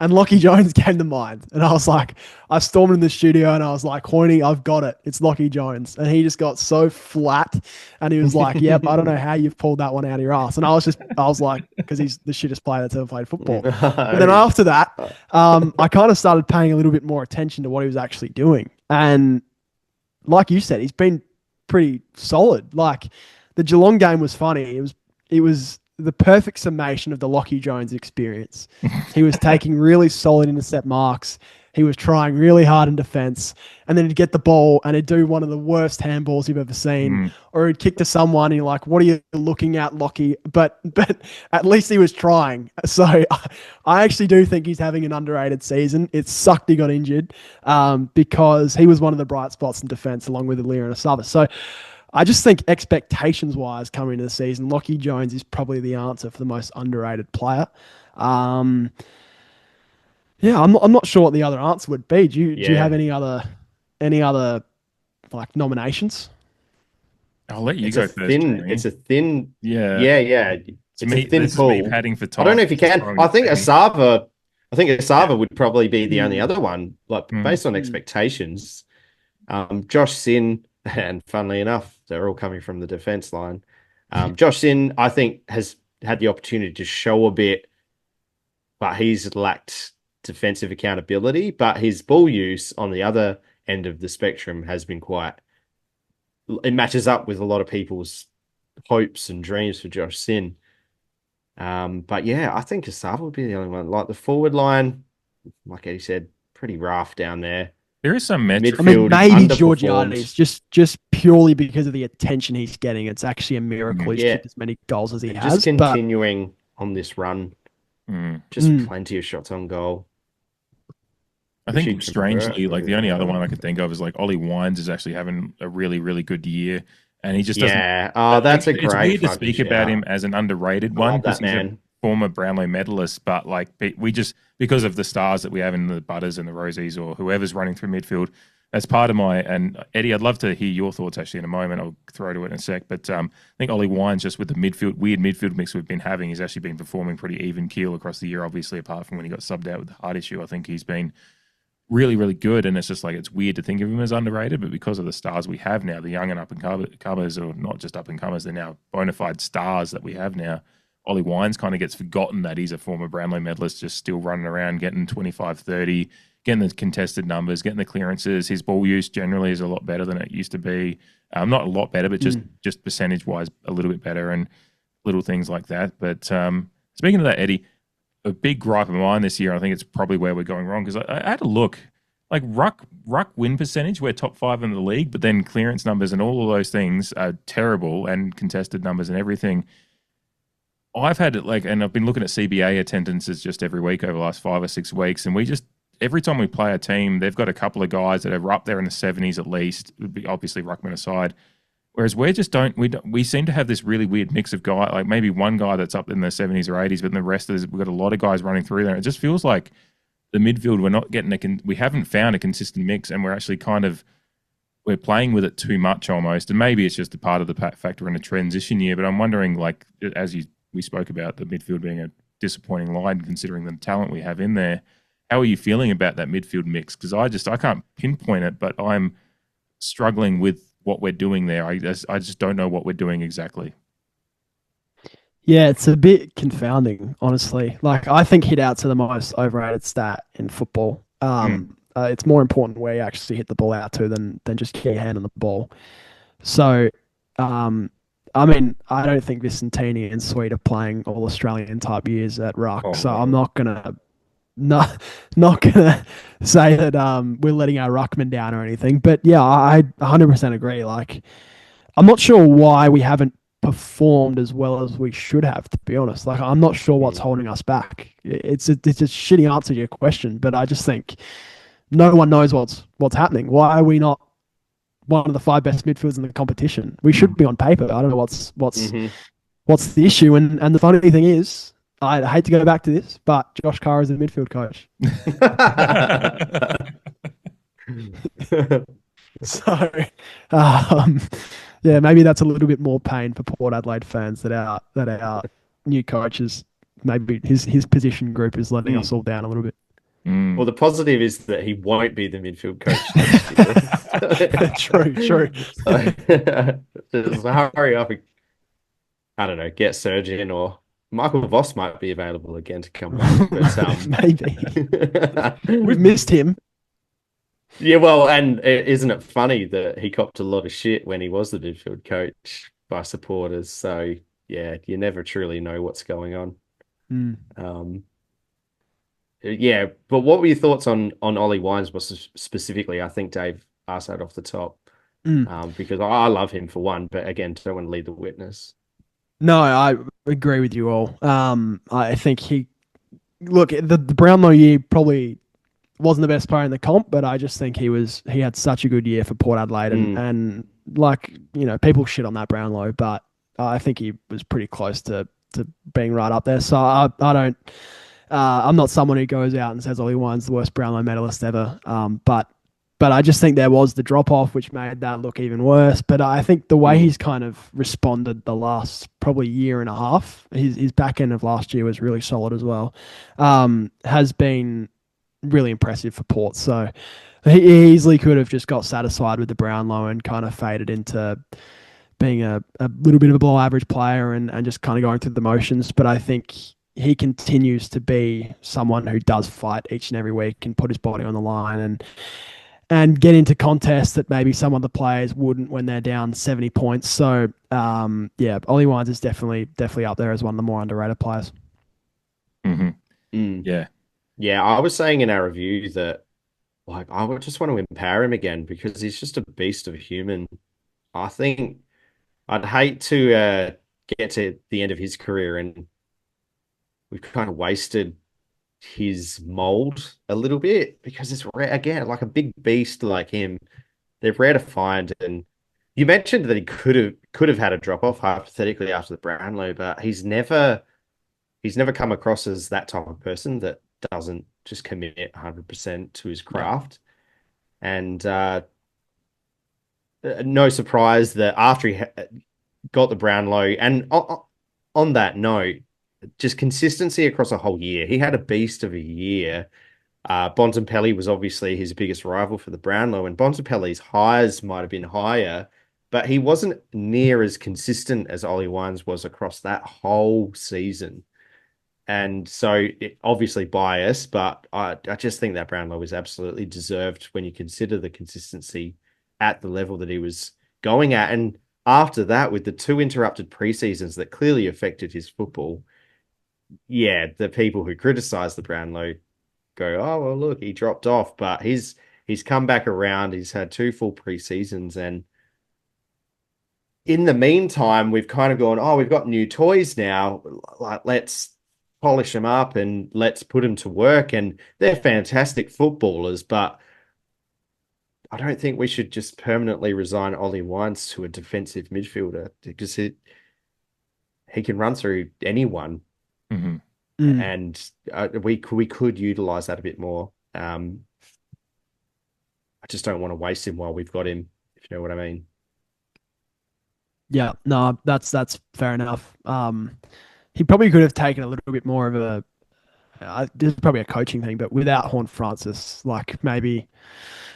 And Lachie Jones came to mind. And I was like, I stormed in the studio and I was like, Hoyne, I've got it. It's Lachie Jones. And he just got so flat. And he was like, yep, I don't know how you've pulled that one out of your ass. And I was like, because he's the shittest player that's ever played football. But then after that, I kind of started paying a little bit more attention to what he was actually doing. And like you said, he's been pretty solid. Like, the Geelong game was funny. It was the perfect summation of the Lachie Jones experience. He was taking really solid intercept marks. he was trying really hard in defense, and then he'd get the ball and he'd do one of the worst handballs you've ever seen, or he'd kick to someone and you're like, what are you looking at, Lockie? But at least he was trying. So I actually do think he's having an underrated season. It sucked he got injured because he was one of the bright spots in defense along with Alir and Asava. So I just think expectations-wise coming into the season, Lockie Jones is probably the answer for the most underrated player. Yeah, I'm not sure what the other answer would be. Do you have any other like nominations? I'll let you go first. It's a thin. Yeah. It's a thin pool. Padding for time. I don't know if you can. I think Asava would probably be the only other one, like based on expectations. Josh Sin, and funnily enough, they're all coming from the defense line. Josh Sin, I think, has had the opportunity to show a bit, but he's lacked defensive accountability. But his ball use on the other end of the spectrum has been it matches up with a lot of people's hopes and dreams for Josh Sin. But yeah, I think Asava would be the only one. Like the forward line, like Eddie said, pretty rough down there. There is some metric. I mean, maybe Georgiades, just purely because of the attention he's getting. It's actually a miracle he's kicked as many goals as he has. Just continuing on this run, just plenty of shots on goal. I think strangely, like the only other one I could think of is like Ollie Wines is actually having a really, really good year, and he just doesn't. Yeah, that's a great. It's weird to speak about him as an underrated one because he's a former Brownlow medalist, but like we just because of the stars that we have in the Butters and the Rosies or whoever's running through midfield. As part of and Eddie, I'd love to hear your thoughts actually in a moment. I'll throw to it in a sec, but I think Ollie Wines, just with the weird midfield mix we've been having, he's actually been performing pretty even keel across the year. Obviously, apart from when he got subbed out with the heart issue, I think he's been really, really good, and it's just like it's weird to think of him as underrated, but because of the stars we have now, the young and up-and-comers, or not just up-and-comers, they're now bona fide stars that we have now. Ollie Wines kind of gets forgotten that he's a former Brownlow medalist, just still running around, getting 25, 30, getting the contested numbers, getting the clearances. His ball use generally is a lot better than it used to be. Not a lot better, but just percentage-wise a little bit better and little things like that. But speaking of that, Eddie, a big gripe of mine this year, I think it's probably where we're going wrong, because I had a look, like ruck win percentage, we're top 5 in the league, but then clearance numbers and all of those things are terrible, and contested numbers and everything. I've had and I've been looking at CBA attendances just every week over the last 5 or 6 weeks, and every time we play a team, they've got a couple of guys that are up there in the 70s at least, obviously ruckman aside. Whereas we seem to have this really weird mix of guys, like maybe one guy that's up in the 70s or 80s, but then the rest we've got a lot of guys running through there. It just feels like the midfield, we're not getting we haven't found a consistent mix, and we're actually we're playing with it too much almost. And maybe it's just a part of the factor in a transition year, but I'm wondering, like, as we spoke about the midfield being a disappointing line considering the talent we have in there. How are you feeling about that midfield mix? Because I can't pinpoint it, but I'm struggling with what we're doing there. I just don't know what we're doing exactly. Yeah, it's a bit confounding, honestly. Like, I think hit outs are the most overrated stat in football. It's more important where you actually hit the ball out to than just get your hand on the ball. So, I mean, I don't think Vicentini and Sweet are playing all Australian type years at ruck, so I'm not gonna say that we're letting our ruckman down or anything. But yeah, I 100% agree. Like, I'm not sure why we haven't performed as well as we should have, to be honest. Like, I'm not sure what's holding us back. It's a shitty answer to your question, but I just think no one knows what's happening. Why are we not one of the 5 best midfielders in the competition? We should be on paper. I don't know what's the issue. And the funny thing is, I hate to go back to this, but Josh Carr is the midfield coach. So, yeah, maybe that's a little bit more pain for Port Adelaide fans that our new coaches, maybe his position group is letting us all down a little bit. Well, the positive is that he won't be the midfield coach. True. So hurry up and, I don't know, get Serge in, or Michael Voss might be available again to come back. But, maybe. We've missed him. Yeah, well, and isn't it funny that he copped a lot of shit when he was the midfield coach by supporters? So, yeah, you never truly know what's going on. Yeah, but what were your thoughts on Ollie Wines specifically? I think Dave asked that off the top, Mm. because I love him for one, but again, don't want to lead the witness. No, I agree with you all. I think the Brownlow year probably wasn't the best player in the comp, but I just think he had such a good year for Port Adelaide, Mm. and like people shit on that Brownlow, but I think he was pretty close to being right up there. So I don't. I'm not someone who goes out and says Ollie Wine's the worst Brownlow medalist ever. But I just think there was the drop off, which made that look even worse. But I think the way he's kind of responded the last probably year and a half, his back end of last year was really solid as well. Has been really impressive for Port. So he easily could have just got satisfied with the Brownlow and kind of faded into being a little bit of a below average player and just kind of going through the motions. But I think he continues to be someone who does fight each and every week and put his body on the line and get into contests that maybe some other players wouldn't when they're down 70 points. So yeah, Ollie Wines is definitely up there as one of the more underrated players. Mm-hmm. Mm. Yeah. Yeah, I was saying in our review that like I would just want to empower him again because he's just a beast of a human. I think I'd hate to get to the end of his career and we've kind of wasted his mold a little bit because it's rare again, like a big beast like him. They're rare to find. And you mentioned that he could have had a drop off hypothetically after the Brownlow, but he's never come across as that type of person that doesn't just commit 100% to his craft. And no surprise that after he got the Brownlow, and on that note, just consistency across a whole year. He had a beast of a year. Bontempelli was obviously his biggest rival for the Brownlow, and Bontempelli's highs might have been higher, but he wasn't near as consistent as Ollie Wines was across that whole season. And so, obviously biased, but I just think that Brownlow was absolutely deserved when you consider the consistency at the level that he was going at. And after that, with the two interrupted preseasons that clearly affected his football, yeah, the people who criticize the Brownlow go, oh, well, look, he dropped off, but he's come back around. He's had two full preseasons. And in the meantime, we've kind of gone, oh, we've got new toys now. Like, let's polish them up and let's put them to work. And they're fantastic footballers, but I don't think we should just permanently resign Ollie Wines to a defensive midfielder because he can run through anyone. Mm-hmm. And we could utilize that a bit more. I just don't want to waste him while we've got him, if you know what I mean. Yeah, no, that's fair enough. He probably could have taken a little bit more of this is probably a coaching thing, but without HORNE-FRANCIS, like maybe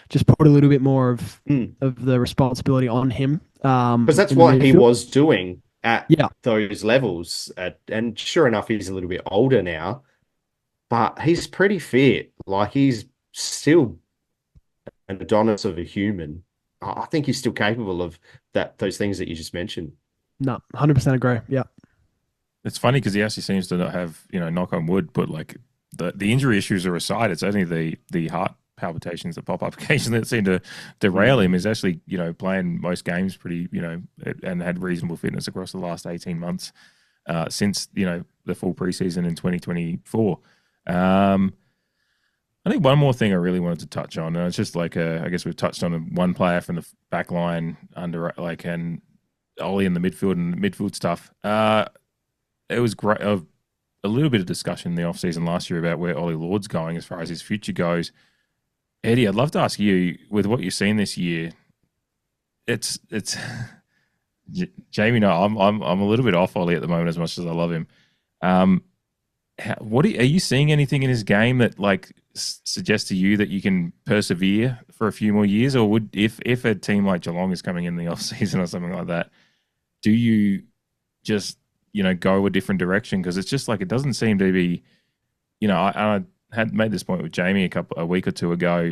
just put a little bit more of the responsibility on him. Because that's what he was doing at those levels. And sure enough, he's a little bit older now, but he's pretty fit. Like he's still an Adonis of a human. I think he's still capable of those things that you just mentioned. No, 100% agree. Yeah. It's funny because he actually seems to not have, knock on wood, but like the injury issues are aside, it's only the heart palpitations that pop up occasionally that seem to derail him. Is actually, playing most games pretty, and had reasonable fitness across the last 18 months since, the full preseason in 2024. I think one more thing I really wanted to touch on, and it's just like, I guess we've touched on one player from the back line and Ollie in the midfield and midfield stuff. It was great. A little bit of discussion in the off-season last year about where Ollie Lord's going as far as his future goes. Eddie, I'd love to ask you, with what you've seen this year, it's Jamie. No, I'm a little bit off Ollie at the moment, as much as I love him. Are you seeing anything in his game that suggests to you that you can persevere for a few more years, or would if a team like Geelong is coming in the off-season or something like that, do you just go a different direction? Because it's just it doesn't seem to be, I had made this point with Jamie a week or two ago.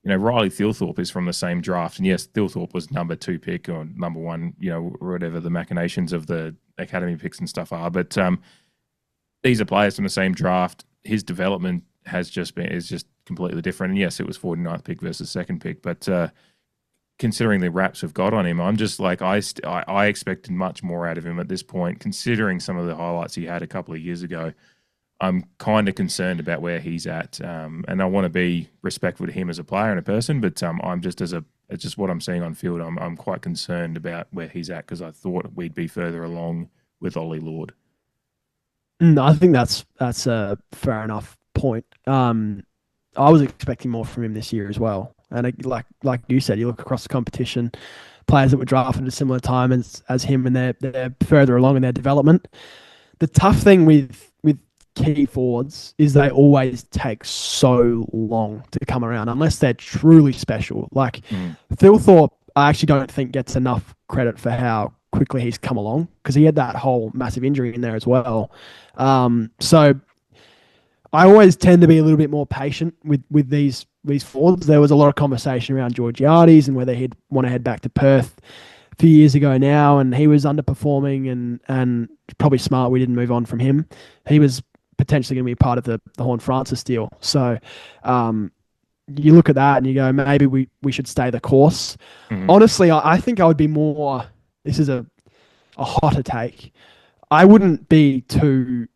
Riley Thilthorpe is from the same draft, and yes, Thilthorpe was number 2 pick or number 1, whatever the machinations of the academy picks and stuff are. But these are players from the same draft. His development has just been is just completely different. And yes, it was 49th pick versus second pick, but considering the raps we've got on him, I'm just like I expected much more out of him at this point. Considering some of the highlights he had a couple of years ago, I'm kind of concerned about where he's at, and I want to be respectful to him as a player and a person. But I'm just it's just what I'm seeing on field. I'm quite concerned about where he's at because I thought we'd be further along with Ollie Lord. I think that's a fair enough point. I was expecting more from him this year as well. And like you said, you look across the competition, players that were drafted at a similar time as him, and they're further along in their development. The tough thing with key forwards is they always take so long to come around unless they're truly special. Like Phil Thorpe, I actually don't think gets enough credit for how quickly he's come along because he had that whole massive injury in there as well. So I always tend to be a little bit more patient with these forwards. There was a lot of conversation around Georgiades and whether he'd want to head back to Perth a few years ago now, and he was underperforming and probably smart we didn't move on from him. He was potentially going to be part of the HORNE-FRANCIS deal. So you look at that and you go, maybe we should stay the course. Honestly, I think I would be more, this is a hotter take, I wouldn't be too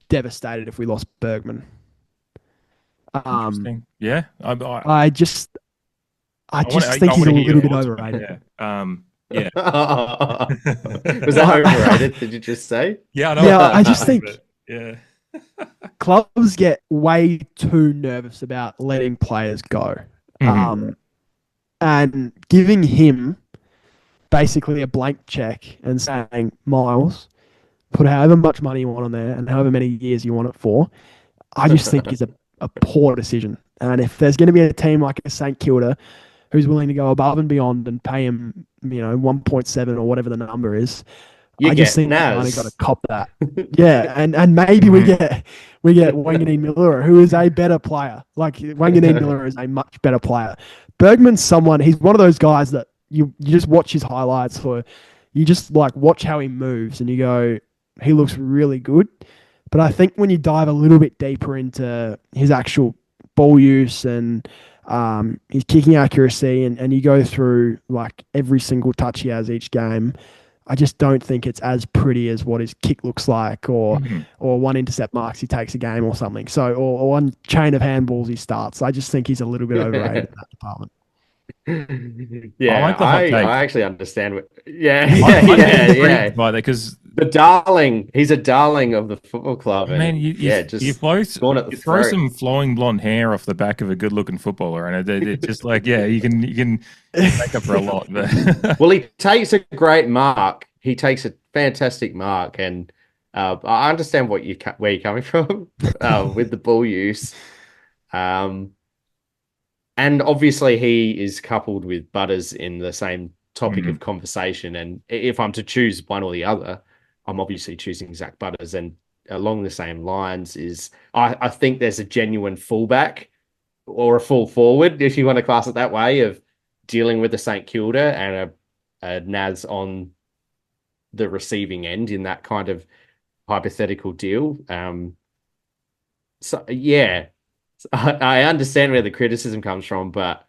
devastated if we lost Bergman. Interesting. Yeah. I just think he's a little bit overrated. Yeah. Was that overrated? Did you just say? Yeah, I know. Yeah, I just think clubs get way too nervous about letting players go. And giving him basically a blank check and saying, Miles, put however much money you want on there and however many years you want it for, I just think is a poor decision. And if there's going to be a team like a St Kilda who's willing to go above and beyond and pay him, 1.7 or whatever the number is, I just think they've only got to cop that. Yeah, and maybe we get Wanganeen Miller, who is a better player. Like Wanganeen Miller is a much better player. Bergman's he's one of those guys that you just watch his highlights you just like watch how he moves and you go, he looks really good. But I think when you dive a little bit deeper into his actual ball use and his kicking accuracy and you go through like every single touch he has each game, I just don't think it's as pretty as what his kick looks like or one intercept marks he takes a game or something. So, or one chain of handballs he starts. I just think he's a little bit overrated in that department. Yeah, I actually understand what. Yeah. Because he's a darling of the football club. Man, you throw some flowing blonde hair off the back of a good-looking footballer, and it's just like, you can make up for a lot. But well, he takes a great mark. He takes a fantastic mark, and I understand where you're coming from with the ball use. And obviously he is coupled with Butters in the same topic of conversation. And if I'm to choose one or the other, I'm obviously choosing Zach Butters. And along the same lines is I think there's a genuine fullback or a full forward, if you want to class it that way, of dealing with the St Kilda and a Naz on the receiving end in that kind of hypothetical deal. I understand where the criticism comes from, but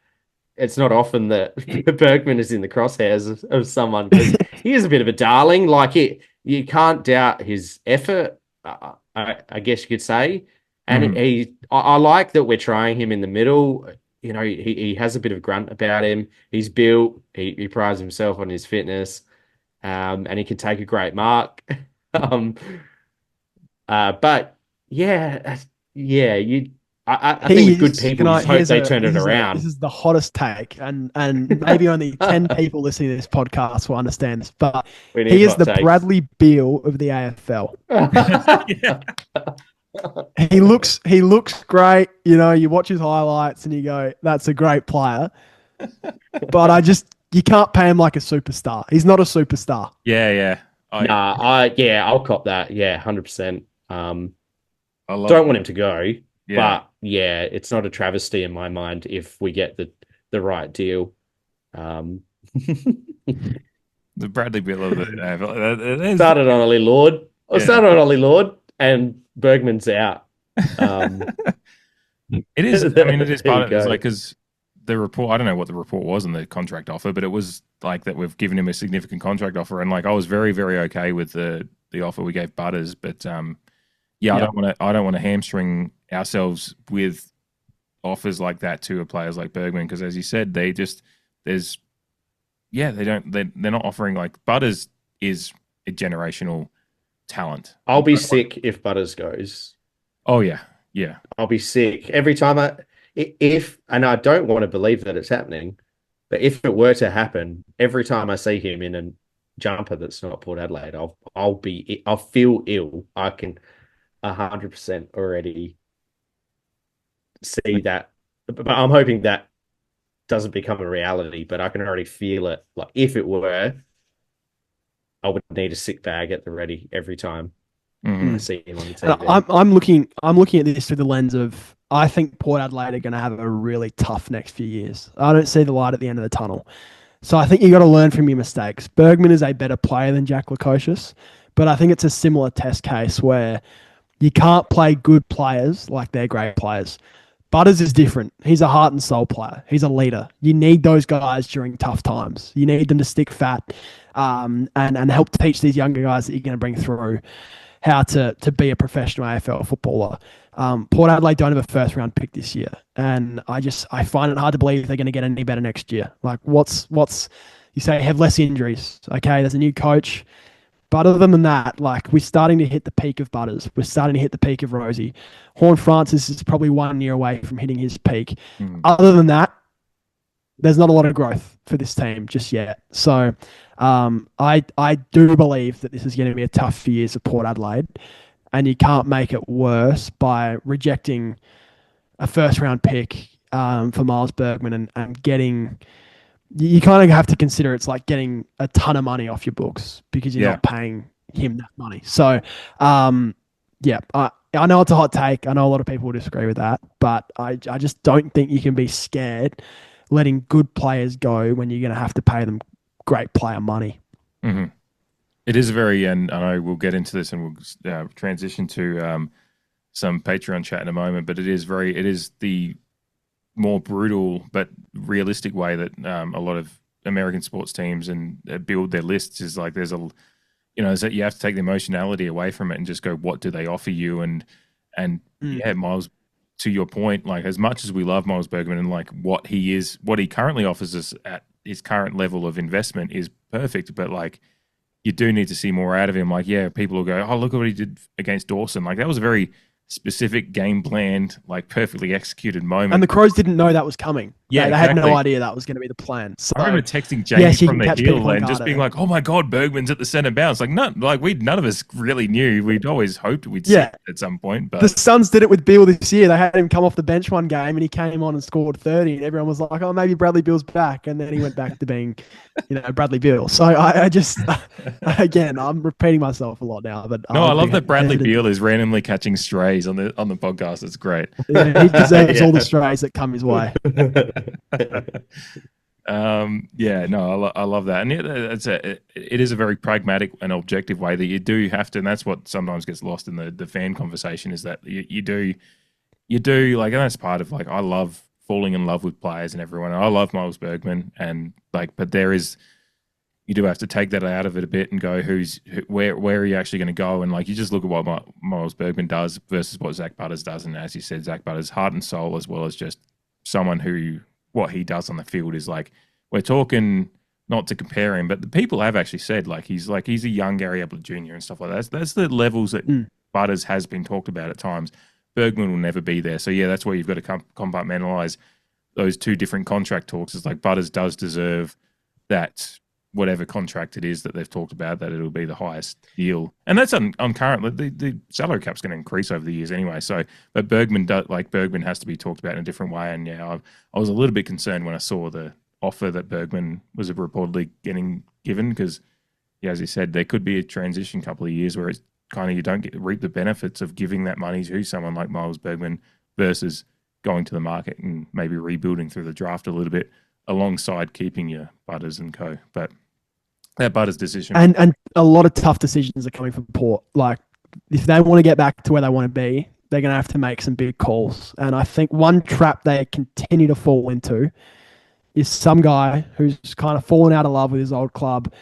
it's not often that Bergman is in the crosshairs of someone because he is a bit of a darling. Like you can't doubt his effort, I guess you could say. And I like that we're trying him in the middle. He has a bit of grunt about him. He's built. He prides himself on his fitness, and he can take a great mark. But I think with good people, you hope they turn it around. This is the hottest take, and maybe only 10 people listening to this podcast will understand this, but he is the takes. Bradley Beal of the AFL. He looks great. You watch his highlights and you go, that's a great player. But you can't pay him like a superstar. He's not a superstar. I'll cop that. 100%. Don't want him to go. Yeah. But it's not a travesty in my mind if we get the right deal. The Bradley Beal of it. Started on Ollie Lord. Started on Ollie Lord and Bergman's out. It is. I mean, it is There part you of it. It's go. like, because the report, I don't know what the report was in the contract offer, but it was like that we've given him a significant contract offer. And like, I was very, very okay with the offer we gave Butters. But yeah, Yeah. I don't want to hamstring ourselves with offers like that to players like Bergman, because as you said, they just, there's, yeah, they're not offering, like, Butters is a generational talent. I'll be sick if Butters goes. Oh, yeah. Yeah. I'll be sick every time if, and I don't want to believe that it's happening, but if it were to happen, every time I see him in a jumper that's not Port Adelaide, I'll feel ill. I can 100% already see that, but I'm hoping that doesn't become a reality. But I can already feel it. Like, if it were, I would need a sick bag at the ready every time I see him on the And TV. I'm looking at this through the lens of, I think Port Adelaide are going to have a really tough next few years. I don't see the light at the end of the tunnel. So I think you got to learn from your mistakes. Bergman is a better player than Jack Lukosius, but I think it's a similar test case where you can't play good players like they're great players. Butters is different. He's a heart and soul player. He's a leader. You need those guys during tough times. You need them to stick fat, and help teach these younger guys that you're going to bring through how to be a professional AFL footballer. Port Adelaide don't have a first round pick this year, and I find it hard to believe they're going to get any better next year. Like, what's you say, have less injuries? Okay, there's a new coach. But other than that, like, we're starting to hit the peak of Butters. We're starting to hit the peak of Rosie. HORNE-FRANCIS is probably 1 year away from hitting his peak. Other than that, there's not a lot of growth for this team just yet. So I do believe that this is going to be a tough few years of Port Adelaide, and you can't make it worse by rejecting a first round pick for Miles Bergman and getting. You kind of have to consider it's like getting a ton of money off your books because you're not paying him that money. So, yeah, I know it's a hot take. I know a lot of people will disagree with that, but I just don't think you can be scared letting good players go when you're going to have to pay them great player money. Mm-hmm. It is very, and I know we'll get into this and we'll transition to some Patreon chat in a moment, but it is the more brutal but realistic way that a lot of American sports teams and build their lists is like, there's is that you have to take the emotionality away from it and just go, what do they offer you? And yeah, Miles, to your point, like, as much as we love Miles Bergman and like what he currently offers us at his current level of investment is perfect, but like, you do need to see more out of him. Like, yeah, people will go, oh, look at what he did against Dawson. Like, that was a very specific, game planned, like perfectly executed moment. And the Crows didn't know that was coming. Yeah, they had no idea that was going to be the plan. So, I remember texting Jamie from the hill and just being like, "Oh my god, Bergman's at the centre bounce!" Like, none of us really knew. We'd always hoped we'd see it at some point. But the Suns did it with Beal this year. They had him come off the bench one game and he came on and scored 30, and everyone was like, "Oh, maybe Bradley Beal's back," and then he went back to being, Bradley Beal. So I just, again, I'm repeating myself a lot now, but no, I love that Bradley Beal is randomly catching strays on the podcast. It's great. Yeah, he deserves all the strays that come his way. I love that, and it is a very pragmatic and objective way that you do have to, and that's what sometimes gets lost in the fan conversation, is that you do like, and that's part of, like, I love falling in love with players and everyone. I love Miles Bergman, and like, but you do have to take that out of it a bit and go, where are you actually going to go? And like, you just look at what Miles Bergman does versus what Zach Butters does, and as you said, Zach Butters' heart and soul, as well as just someone who, what he does on the field is like, we're talking, not to compare him, but the people have actually said he's a young Gary Ablett Jr. and stuff like that. That's the levels that Butters has been talked about at times. Bergman will never be there. So yeah, that's where you've got to compartmentalize those two different contract talks. It's like, Butters does deserve that, whatever contract it is that they've talked about, that it'll be the highest deal. And that's on current, the salary cap's going to increase over the years anyway. So, but Bergman has to be talked about in a different way. And yeah, I was a little bit concerned when I saw the offer that Bergman was reportedly getting given, because, yeah, as you said, there could be a transition couple of years where it's kind of, you don't reap the benefits of giving that money to someone like Miles Bergman versus going to the market and maybe rebuilding through the draft a little bit alongside keeping your Butters and co. But that Butters decision. And a lot of tough decisions are coming from Port. Like, if they want to get back to where they want to be, they're going to have to make some big calls. And I think one trap they continue to fall into is some guy who's kind of fallen out of love with his old club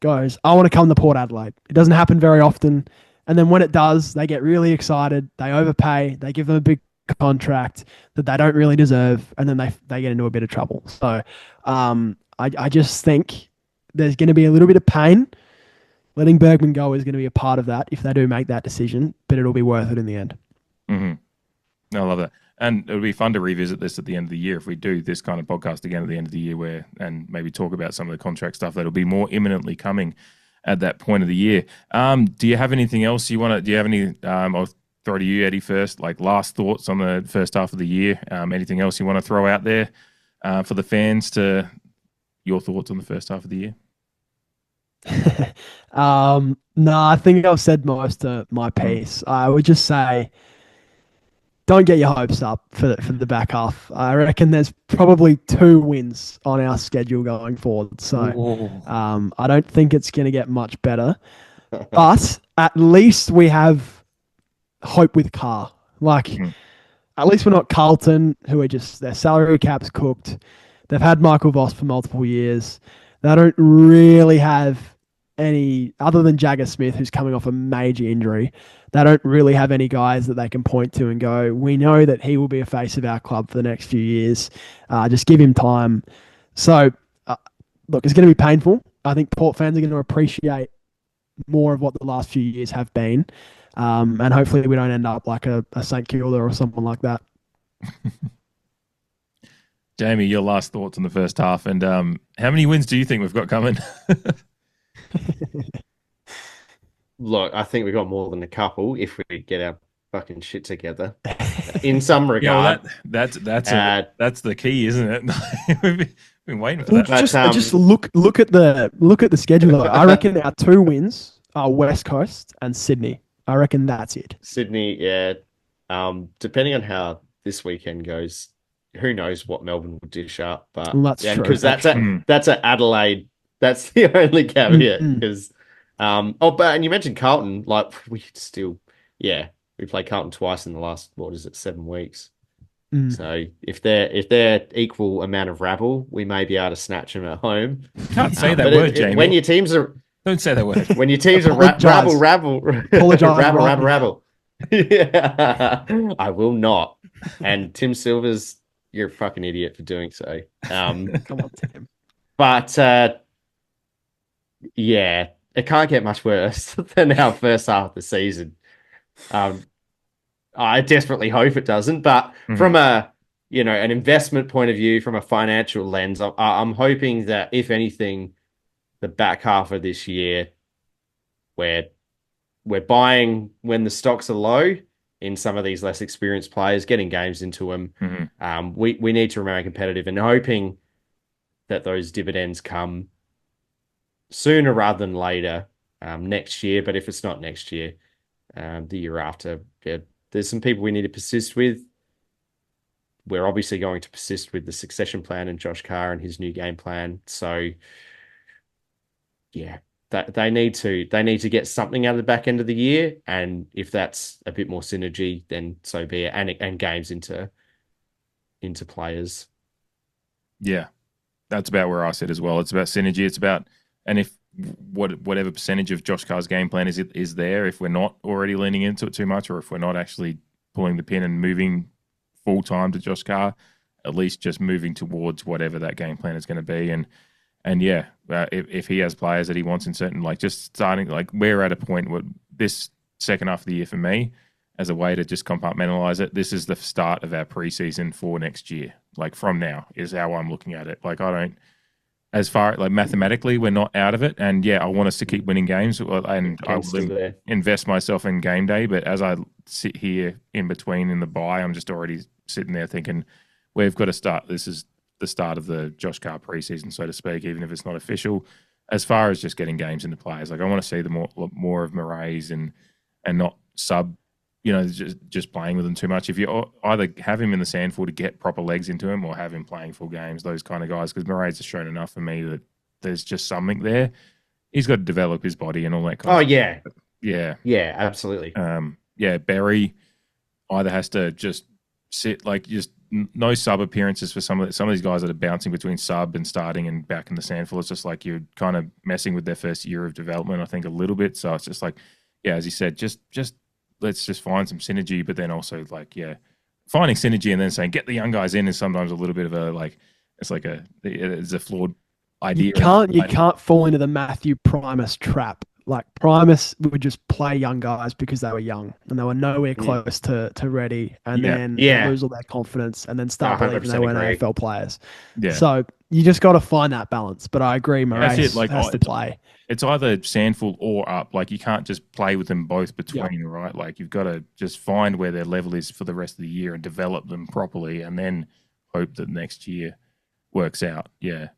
goes, I want to come to Port Adelaide. It doesn't happen very often. And then when it does, they get really excited. They overpay. They give them a big contract that they don't really deserve. And then they get into a bit of trouble. So I just think there's going to be a little bit of pain. Letting Bergman go is going to be a part of that if they do make that decision, but it'll be worth it in the end. Mm-hmm. I love that. And it'll be fun to revisit this at the end of the year if we do this kind of podcast again at the end of the year and maybe talk about some of the contract stuff that'll be more imminently coming at that point of the year. Do you have anything else you want to, do you have any, I'll throw to you, Eddie, first, like last thoughts on the first half of the year? Anything else you want to throw out there for the fans to your thoughts on the first half of the year? No, I think I've said most of my piece. I would just say, don't get your hopes up for the back half. I reckon there's probably 2 wins on our schedule going forward. So I don't think it's going to get much better. But at least we have hope with Carr. At least we're not Carlton, who are just, their salary cap's cooked. They've had Michael Voss for multiple years. They don't really have any, other than Jagger Smith, who's coming off a major injury, they don't really have any guys that they can point to and go, we know that he will be a face of our club for the next few years. Just give him time. So, look, it's going to be painful. I think Port fans are going to appreciate more of what the last few years have been. And hopefully we don't end up like a St Kilda or someone like that. Jamie, your last thoughts on the first half, and how many wins do you think we've got coming? Look, I think we got more than a couple if we get our fucking shit together. In some regard, that's the key, isn't it? We've been waiting for that. Just look at the schedule. I reckon our 2 wins are West Coast and Sydney. I reckon that's it. Sydney, yeah. Depending on how this weekend goes, who knows what Melbourne will dish up? But that's true. Because that's at Adelaide. That's the only caveat. Because and you mentioned Carlton. Like we play Carlton twice in the last 7 weeks. So if they're equal amount of rabble, we may be able to snatch them at home. Can't say that word, Jamie. When your teams are, don't say that word. When your teams are rabble, rabble. Yeah, I will not. And Tim Silver's, you're a fucking idiot for doing so. Come on, Tim. But yeah, it can't get much worse than our first half of the season. I desperately hope it doesn't, but from an investment point of view, from a financial lens, I'm hoping that if anything, the back half of this year, we're buying when the stocks are low in some of these less experienced players, getting games into them. We need to remain competitive and hoping that those dividends come sooner rather than later next year. But if it's not next year, the year after, there's some people we need to persist with. We're obviously going to persist with the succession plan and Josh Carr and his new game plan. So, yeah, they need to get something out of the back end of the year. And if that's a bit more synergy, then so be it. And games into players. Yeah, that's about where I sit as well. It's about synergy. It's about, and if whatever percentage of Josh Carr's game plan is there, if we're not already leaning into it too much, or if we're not actually pulling the pin and moving full time to Josh Carr, at least just moving towards whatever that game plan is going to be. And yeah, if he has players that he wants in certain, like just starting, like we're at a point where this second half of the year for me, as a way to just compartmentalize it, this is the start of our preseason for next year. Like from now is how I'm looking at it. Like I don't, as far like mathematically, we're not out of it. And yeah, I want us to keep winning games, and I will invest myself in game day. But as I sit here in between in the bye, I'm just already sitting there thinking we've got to start. This is the start of the Josh Carr preseason, so to speak, even if it's not official. As far as just getting games into players, like I want to see the more of Moraes and not sub. Just playing with him too much. If you either have him in the SANFL to get proper legs into him or have him playing full games, those kind of guys, because Moraes has shown enough for me that there's just something there. He's got to develop his body and all that kind of stuff. Yeah. Yeah, absolutely. Berry, either has to just sit like just no sub appearances for some of these guys that are bouncing between sub and starting and back in the sandful. It's just like you're kind of messing with their first year of development, I think, a little bit. So it's just like, yeah, as you said, just let's just find some synergy, but then also like, yeah, finding synergy and then saying get the young guys in is sometimes a little bit of a like it's a flawed idea. You can't fall into the Matthew Primus trap. Like Primus would just play young guys because they were young and they were nowhere close to ready, and then lose all their confidence and then start believing they weren't AFL players. Yeah. So you just got to find that balance. But I agree, Moraes has to play. It's either sandful or up. Like you can't just play with them both between, right? Like you've got to just find where their level is for the rest of the year and develop them properly, and then hope that next year works out. Yeah.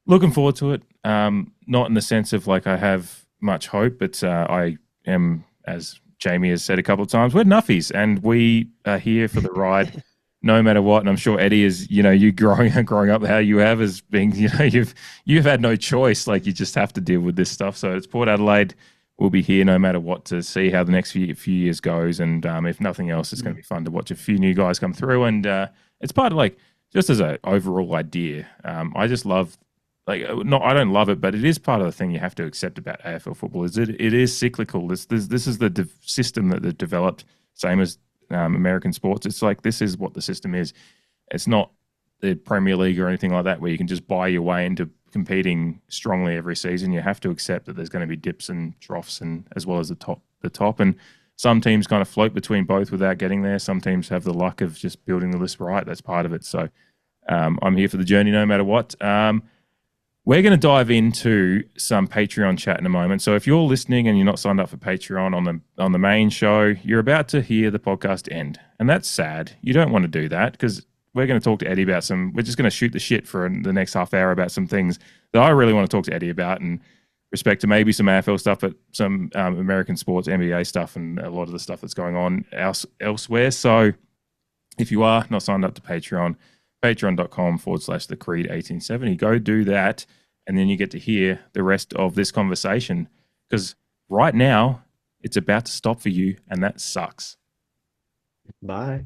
Looking forward to it. Not in the sense of like I have much hope, but I am, as Jamie has said a couple of times, we're nuffies and we are here for the ride no matter what. And I'm sure Eddie is, you growing up how you have as being, you've had no choice. Like you just have to deal with this stuff. So it's Port Adelaide. We'll be here no matter what to see how the next few years goes. And if nothing else, it's going to be fun to watch a few new guys come through. And it's part of like, just as an overall idea, I just love, I don't love it, but it is part of the thing you have to accept about AFL football. Is it is cyclical. This is the system that they've developed, same as American sports. It's like this is what the system is. It's not the Premier League or anything like that where you can just buy your way into competing strongly every season. You have to accept that there's going to be dips and troughs, and as well as the top. And some teams kind of float between both without getting there. Some teams have the luck of just building the list right. That's part of it. So I'm here for the journey no matter what. We're going to dive into some Patreon chat in a moment. So if you're listening and you're not signed up for Patreon on the main show, you're about to hear the podcast end. And that's sad. You don't want to do that because we're going to talk to Eddie about we're just going to shoot the shit for the next half hour about some things that I really want to talk to Eddie about in respect to maybe some AFL stuff, but some American sports, NBA stuff, and a lot of the stuff that's going on elsewhere. So if you are not signed up to Patreon, patreon.com/the Creed 1870. Go do that, and then you get to hear the rest of this conversation because right now it's about to stop for you, and that sucks. Bye.